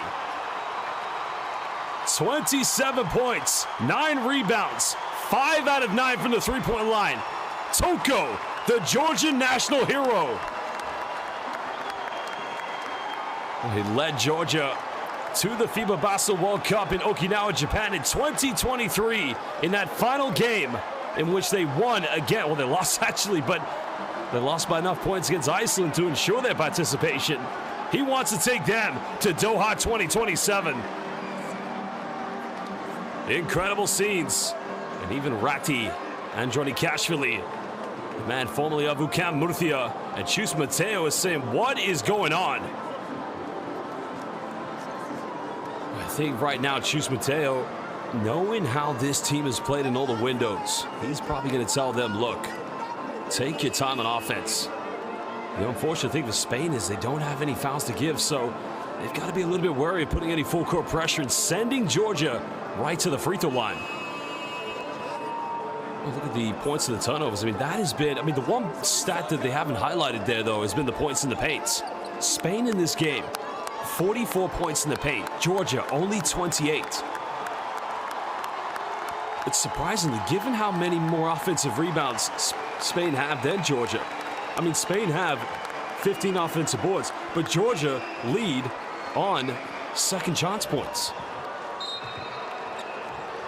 27 points, 9 rebounds, 5 out of 9 from the 3-point line. Toko, the Georgian national hero. He led Georgia to the FIBA Basketball World Cup in Okinawa, Japan in 2023 in that final game in which they won again. Well, they lost actually, but they lost by enough points against Iceland to ensure their participation. He wants to take them to Doha 2027. Incredible scenes. And even Rati Andronikashvili, the man formerly of UQAM Murcia, and Chus Mateo is saying, what is going on? I think right now, Chus Mateo, knowing how this team has played in all the windows, he's probably going to tell them, look, take your time on offense. The unfortunate thing with Spain is they don't have any fouls to give, so they've got to be a little bit wary of putting any full court pressure and sending Georgia right to the free throw line. Oh, look at the points and the turnovers. I mean, that has been, the one stat that they haven't highlighted there, though, has been the points in the paint. Spain in this game, 44 points in the paint. Georgia, only 28. It's surprisingly, given how many more offensive rebounds Spain have than Georgia. I mean, Spain have 15 offensive boards, but Georgia lead on second chance points.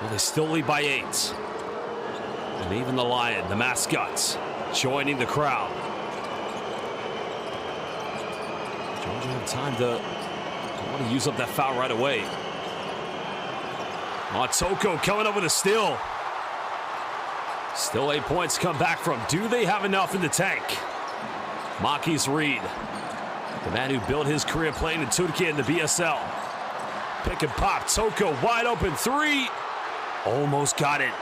Well, they still lead by 8. And even the Lion, the mascots, joining the crowd. Georgia have time to want to use up that foul right away. Toko coming up with a steal. Still 8 points come back from. Do they have enough in the tank? Marquise Reed, the man who built his career playing in Turkey in the BSL. Pick and pop. Toko wide open 3. Almost got it.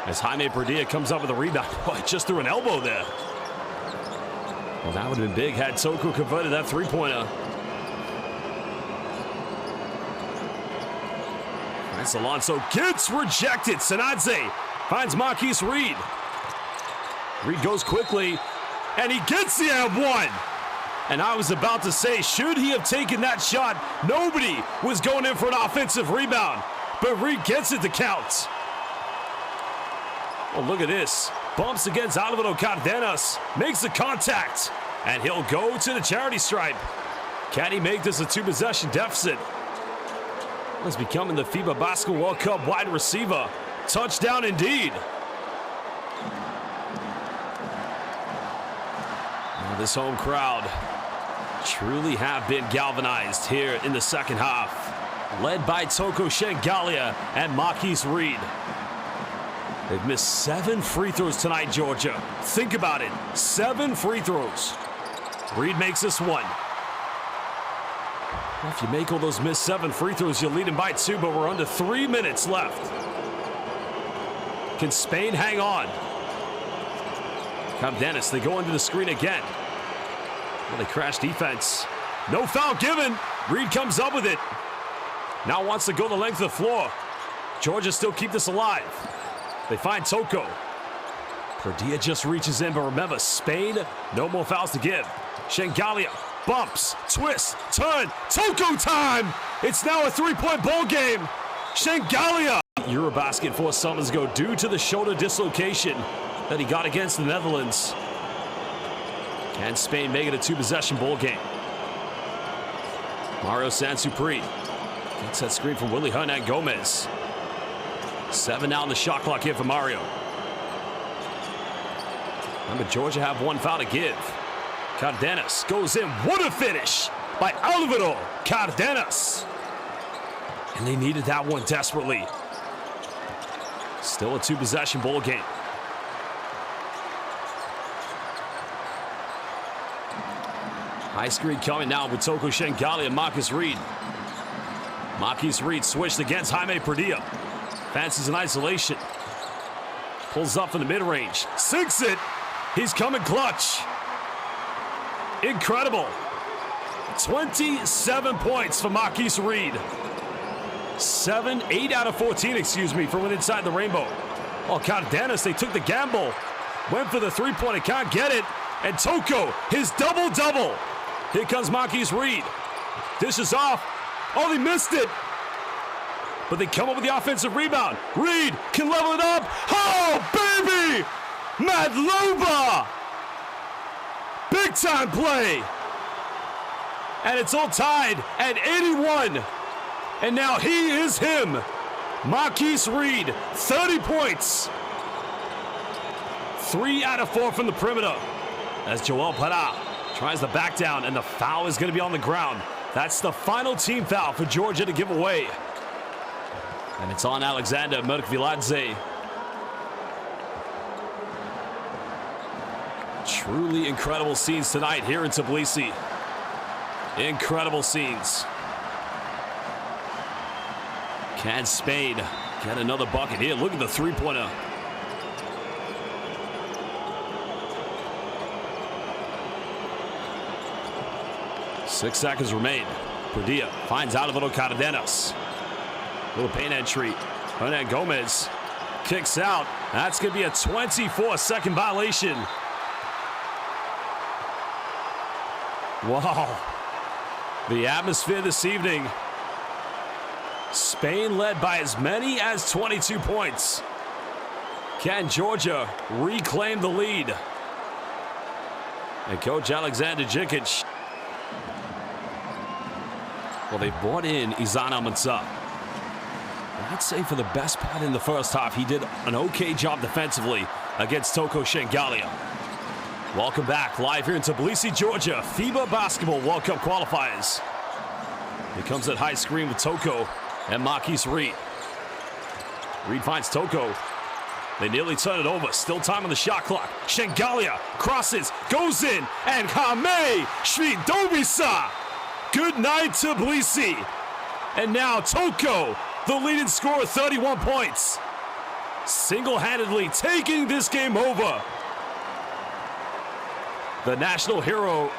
As Jaime Padilla comes up with a rebound. Oh, he just threw an elbow there. Well, that would have been big had Toko converted that three-pointer. That's Alonso. Gets rejected. Sanadze finds Marquise Reed. Reed goes quickly, and he gets the and one. And I was about to say, should he have taken that shot? Nobody was going in for an offensive rebound, but Reed gets it to count. Oh, look at this. Bumps against Alvaro Cardenas. Makes the contact. And he'll go to the charity stripe. Can he make this a 2-possession deficit? He's becoming the FIBA Basketball World Cup wide receiver. Touchdown indeed. Now this home crowd truly have been galvanized here in the second half. Led by Toko Shengalia and Marquise Reed. They've missed 7 free throws tonight, Georgia. Think about it. 7 free throws. Reed makes this one. Well, if you make all those missed 7 free throws, you're leading by 2, but we're under 3 minutes left. Can Spain hang on? Cardenas, they go into the screen again. Well, they crash defense. No foul given. Reed comes up with it. Now wants to go the length of the floor. Georgia still keep this alive. They find Toko. Padilla just reaches in, but remember, Spain, no more fouls to give. Shengalia bumps, twist, turn, Toko time! It's now a 3-point ball game. Shengalia. Eurobasket 4 summers ago due to the shoulder dislocation that he got against the Netherlands. Can Spain make it a 2-possession ball game? Mario Sansupri gets that screen from Willy Hernan-Gomez. 7 now on the shot clock here for Mario. Remember, Georgia have 1 foul to give. Cardenas goes in. What a finish by Alvaro Cardenas. And they needed that one desperately. Still a 2-possession ball game. High screen coming now with Toko Shengalia and Marquise Reed. Marquise Reed switched against Jaime Padilla. Fancies in isolation. Pulls up from the mid-range. Sinks it. He's coming clutch. Incredible. 27 points for Marquise Reed. 8 out of 14, excuse me, from inside the rainbow. Oh, Cardenas, they took the gamble. Went for the three-pointer, can't get it. And Toko, his double-double. Here comes Marquise Reed. Dishes off. Oh, they missed it. But they come up with the offensive rebound. Reed can level it up. Oh, baby! Madloba! Big time play. And it's all tied at 81. And now he is him. Marquise Reed, 30 points. 3 out of 4 from the perimeter. As Joel Parra tries to back down, and the foul is going to be on the ground. That's the final team foul for Georgia to give away. And it's on Alexander Merk-Viladze. Truly incredible scenes tonight here in Tbilisi. Incredible scenes. Can Spain get another bucket here? Look at the three-pointer. Six seconds remain. Padilla finds Alvaro Cardenas. Little paint entry. Hernan Gomez kicks out. That's going to be a 24-second violation. Wow. The atmosphere this evening. Spain led by as many as 22 points. Can Georgia reclaim the lead? And Coach Alexander Djikic. Well, they brought in Izan Almanzar. I'd say for the best part in the first half, he did an okay job defensively against Toko Shengalia. Welcome back, live here in Tbilisi, Georgia. FIBA Basketball World Cup qualifiers. Here comes that high screen with Toko and Marquise Reed. Reed finds Toko. They nearly turn it over. Still time on the shot clock. Shengalia crosses, goes in, and Jaime Shvidobisa. Good night, Tbilisi. And now Toko, the leading scorer, 31 points. Single-handedly taking this game over. The national hero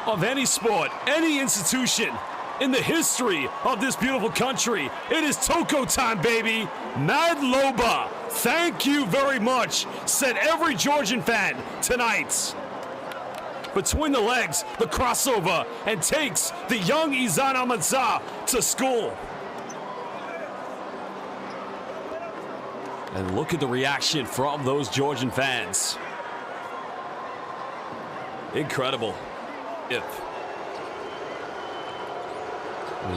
of any sport, any institution in the history of this beautiful country. It is Toko time, baby. Mad Loba, thank you very much, said every Georgian fan tonight. Between the legs, the crossover, and takes the young Izan Almanzar to school. And look at the reaction from those Georgian fans. Incredible. We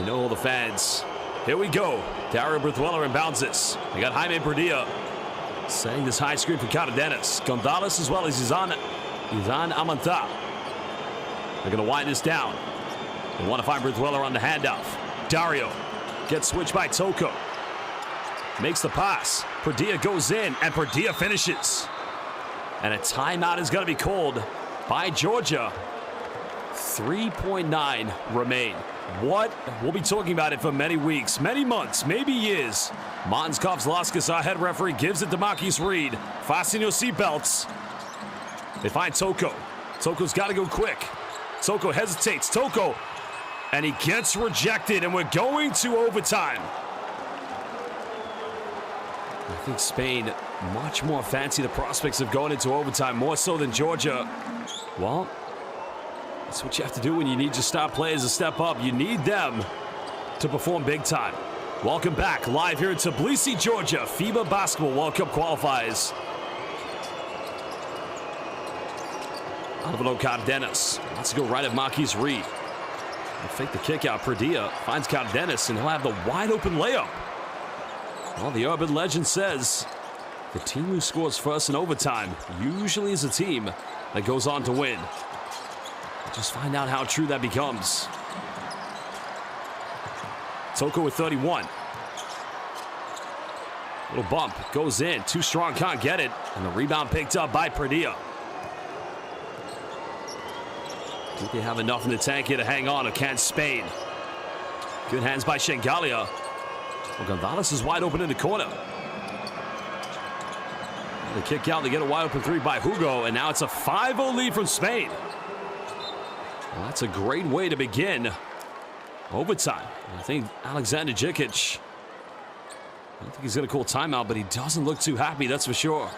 know all the fans. Here we go. Dario Brizuela inbounds this. They got Jaime Perdia setting this high screen for Cardenas. Gonzalez as well as Izan Almanzar. They're going to wind this down. They want to find Brizuela on the handoff. Dario gets switched by Toko. Makes the pass. Perdia goes in, and Perdia finishes. And a timeout is going to be called by Georgia. 3.9 remain. What? We'll be talking about it for many weeks, many months, maybe years. Martins Kovzlauskas, our head referee, gives it to Marquise Reed. Fasten your seatbelts. They find Toko. Toko's got to go quick. Toko hesitates. Toko, and he gets rejected, and we're going to overtime. I think Spain much more fancy the prospects of going into overtime, more so than Georgia. Well, that's what you have to do when you need your star players to step up. You need them to perform big time. Welcome back, live here in Tbilisi, Georgia. FIBA Basketball World Cup qualifiers. Alvaro Cardenas wants to go right at Marquise Reed. He'll fake the kick out. Perdia finds Cardenas, and he'll have the wide open layup. Well, the urban legend says the team who scores first in overtime usually is a team that goes on to win. Just find out how true that becomes. Toko with 31. Little bump, goes in, too strong, can't get it. And the rebound picked up by Perdia. Think they have enough in the tank here to hang on, or can Spain? Good hands by Shengalia. Well, Gonzalez is wide open in the corner. They kick out, they get a wide open three by Hugo, and now it's a 5-0 lead from Spain. Well, that's a great way to begin overtime. I think Alexander Djikic, I don't think he's going to call timeout, but he doesn't look too happy, that's for sure.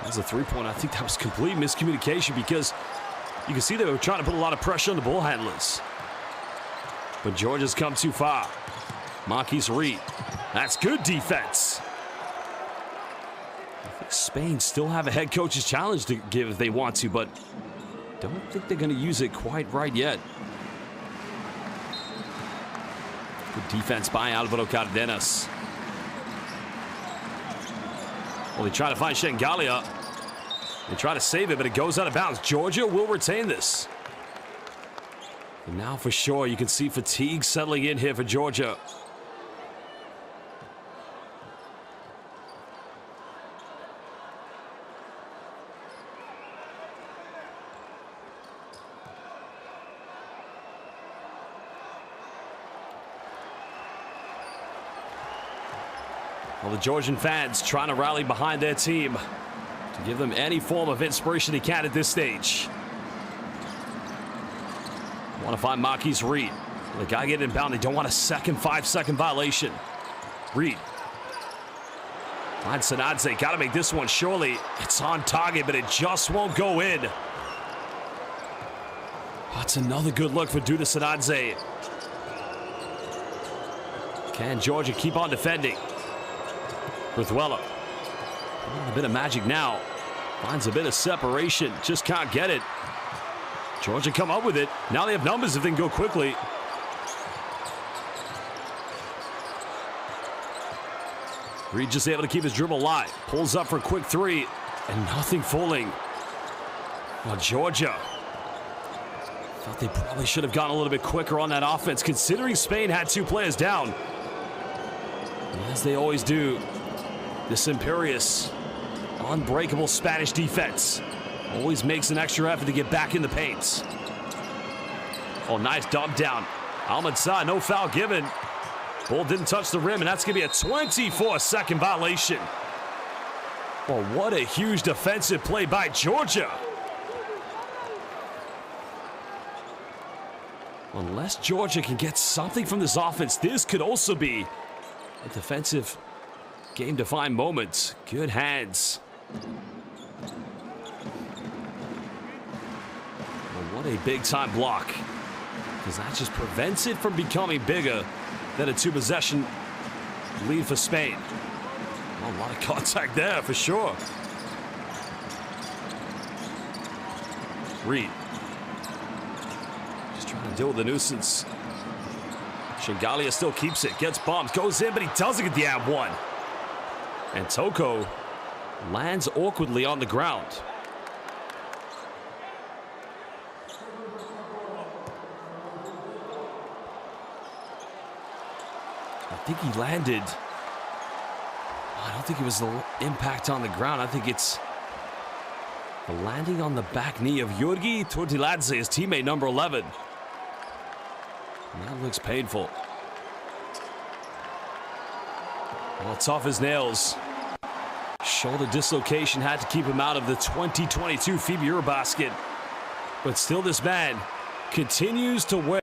That's a three-point. I think that was complete miscommunication, because you can see they were trying to put a lot of pressure on the ball handlers. But Georgia's come too far. Marquise Reed. That's good defense. I think Spain still have a head coach's challenge to give if they want to, but don't think they're going to use it quite right yet. Good defense by Alvaro Cardenas. Well, they try to find Shengalia. They try to save it, but it goes out of bounds. Georgia will retain this. And now for sure, you can see fatigue settling in here for Georgia. Well, the Georgian fans trying to rally behind their team to give them any form of inspiration they can at this stage. Want to find Marquise Reed. The guy getting inbound, they don't want a second 5-second violation. Reed. Finds Sanadze, got to make this one surely. It's on target, but it just won't go in. That's another good look for Duda Sanadze. Can Georgia keep on defending? Ruthwella. A bit of magic now. Finds a bit of separation, just can't get it. Georgia come up with it. Now they have numbers if they can go quickly. Reed just able to keep his dribble alive. Pulls up for a quick three, and nothing falling. Well, Georgia thought they probably should have gone a little bit quicker on that offense, considering Spain had 2 players down. As they always do, this imperious, unbreakable Spanish defense always makes an extra effort to get back in the paint. Oh, nice dump down. Ahmed Sa, no foul given. Ball didn't touch the rim, and that's going to be a 24-second violation. Oh, what a huge defensive play by Georgia. Unless Georgia can get something from this offense, this could also be a defensive game-defining moment. Good hands. Well, what a big-time block, because that just prevents it from becoming bigger than a 2-possession lead for Spain. Oh, a lot of contact there for sure. Reed. Just trying to deal with the nuisance. Shingalia still keeps it, gets bumped, goes in, but he doesn't get the ab one. And Toko lands awkwardly on the ground. I think he landed. I don't think it was the impact on the ground. I think it's the landing on the back knee of Giorgi Tortiladze, his teammate number 11. And that looks painful. Well, tough as nails. Shoulder dislocation had to keep him out of the 2022 FIBA Eurobasket. But still, this man continues to wear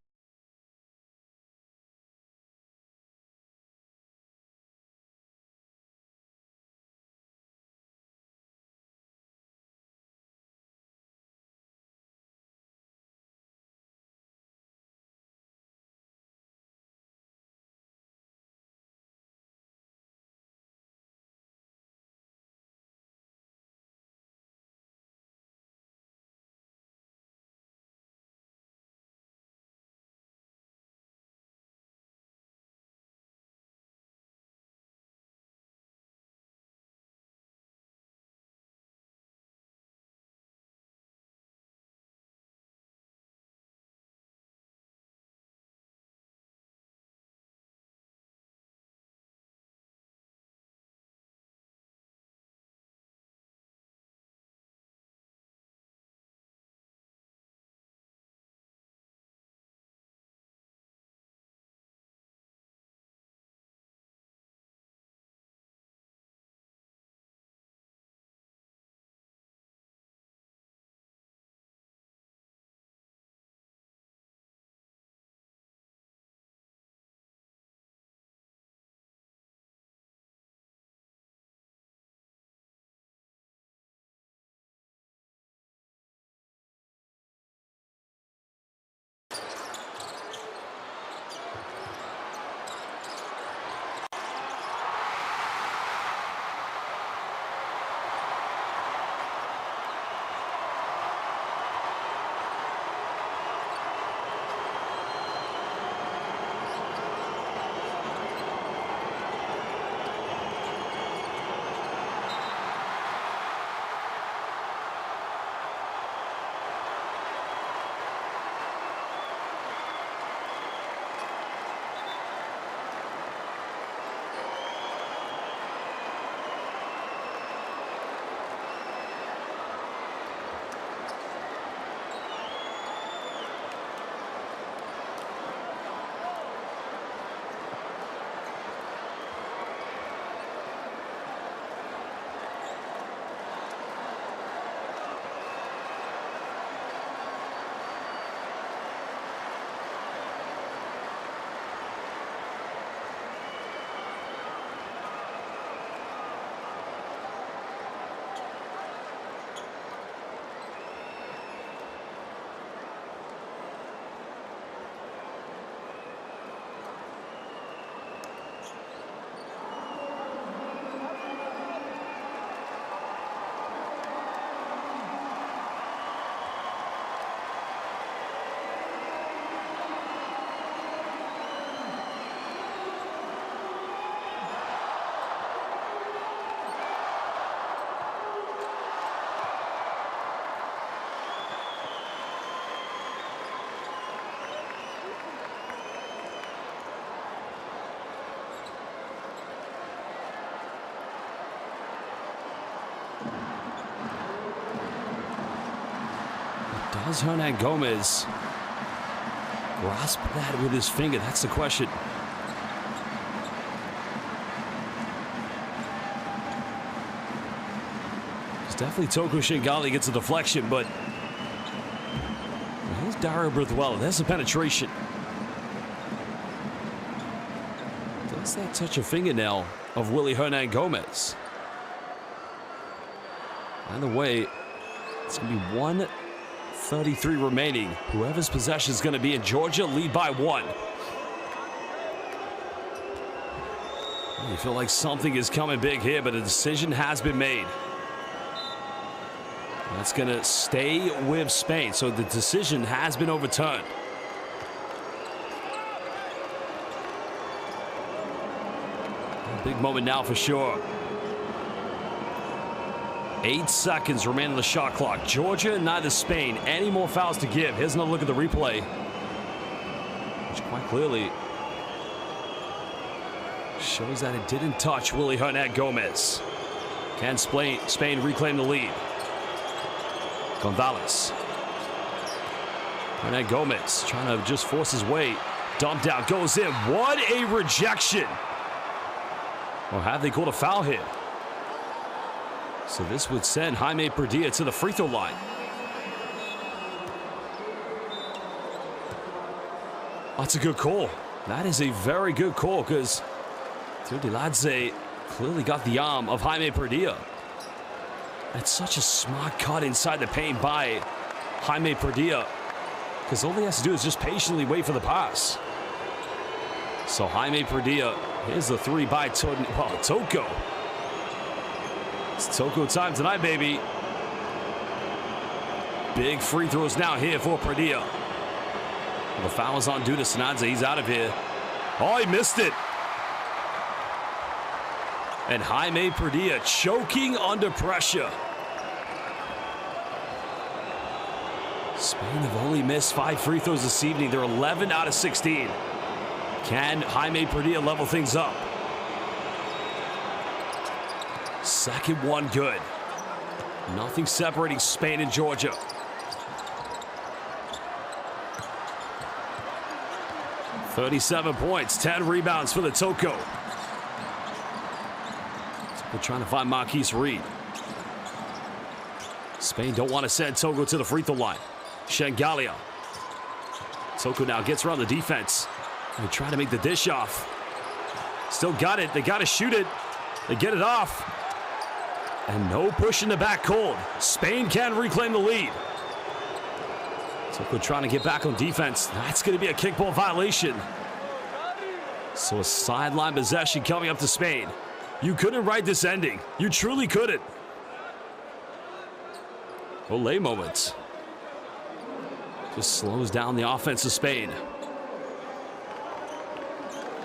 Does Hernangomez grasp that with his finger? That's the question. It's definitely Toko Shengali gets a deflection, but here's Dario Berthuela. There's the penetration. Does that touch a fingernail of Willy Hernangomez? Either way, it's going to be 1:33 remaining. Whoever's possession is going to be in Georgia, lead by 1. You feel like something is coming big here, but a decision has been made. That's going to stay with Spain, so the decision has been overturned. A big moment now for sure. 8 seconds remain on the shot clock. Georgia, neither Spain. Any more fouls to give? Here's another look at the replay, which quite clearly shows that it didn't touch Willy Hernangomez. Can Spain reclaim the lead? Gonzalez. Hernangomez trying to just force his way. Dumped out, goes in. What a rejection. Or have they called a foul here? So this would send Jaime Perdilla to the free throw line. That's a good call. That is a very good call because Teodiladze clearly got the arm of Jaime Perdilla. That's such a smart cut inside the paint by Jaime Perdilla because all he has to do is just patiently wait for the pass. So Jaime Perdilla, here's the 3 by Toko. It's Toko time tonight, baby. Big free throws now here for Perdilla. The foul is on Duda Sanadze. He's out of here. Oh, he missed it. And Jaime Perdilla choking under pressure. Spain have only missed 5 free throws this evening. They're 11 out of 16. Can Jaime Perdilla level things up? Second one good. Nothing separating Spain and Georgia. .37 points, 10 rebounds for the Toko. We're trying to find Marquise Reed. Spain don't want to send Toko to the free throw line. Shengalia. Toko now gets around the defense. They try to make the dish off. Still got it. They got to shoot it. They get it off. And no push in the back cold. Spain can reclaim the lead. Toko trying to get back on defense. That's going to be a kickball violation. So a sideline possession coming up to Spain. You couldn't write this ending. You truly couldn't. Olay moments. Just slows down the offense of Spain.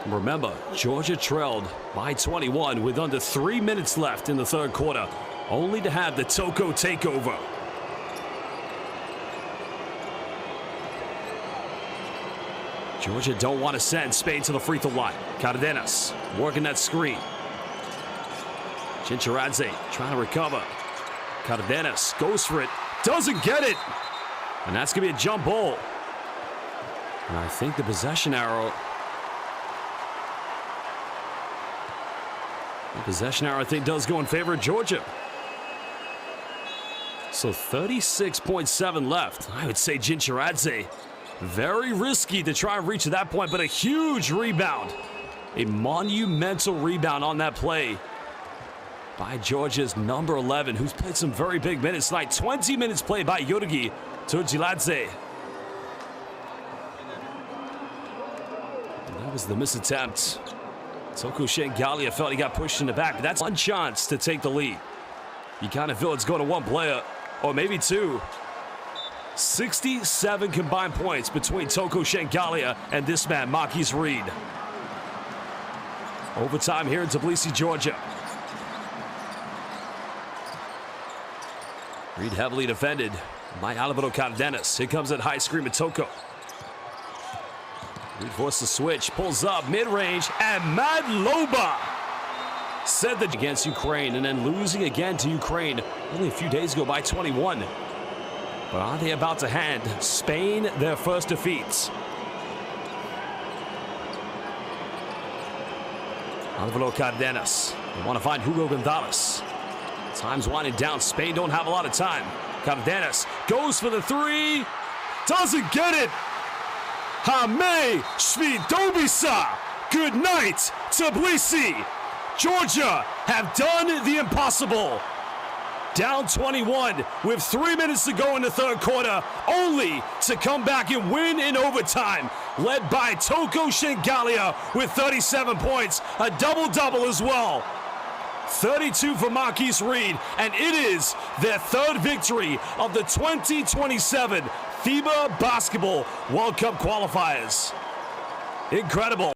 Remember, Georgia trailed by 21 with under 3 minutes left in the third quarter, only to have the Toko takeover. Georgia don't want to send Spain to the free throw line. Cardenas working that screen. Chincharadze trying to recover. Cardenas goes for it. Doesn't get it. And that's going to be a jump ball. And I think the possession arrow. The possession arrow, I think, does go in favor of Georgia. So 36.7 left. I would say Chincharadze. Very risky to try and reach to that point, but a huge rebound. A monumental rebound on that play by Georgia's number 11, who's played some very big minutes tonight. 20 minutes played by Yorgi Teodiladze. That was the miss attempt. Toko Shengalia felt he got pushed in the back, but that's one chance to take the lead. You kind of feel it's going to one player, or maybe two. 67 combined points between Toko Shengalia and this man, Marquise Reed. Overtime here in Tbilisi, Georgia. Reed heavily defended by Alvaro Cardenas. Here comes that high screen with Toko. Reed forced the switch, pulls up, mid-range, and Madloba said that against Ukraine, and then losing again to Ukraine only a few days ago by 21. But are they about to hand Spain their first defeat? Alvaro Cardenas. They want to find Hugo Gonzalez. Time's winding down. Spain don't have a lot of time. Cardenas goes for the three. Doesn't get it. Jaime Svidobisa. Good night, Tbilisi. Georgia have done the impossible. Down 21 with 3 minutes to go in the third quarter, only to come back and win in overtime. Led by Toko Shengalia with 37 points, a double-double as well. 32 for Marquise Reed, and it is their third victory of the 2027 FIBA Basketball World Cup qualifiers. Incredible.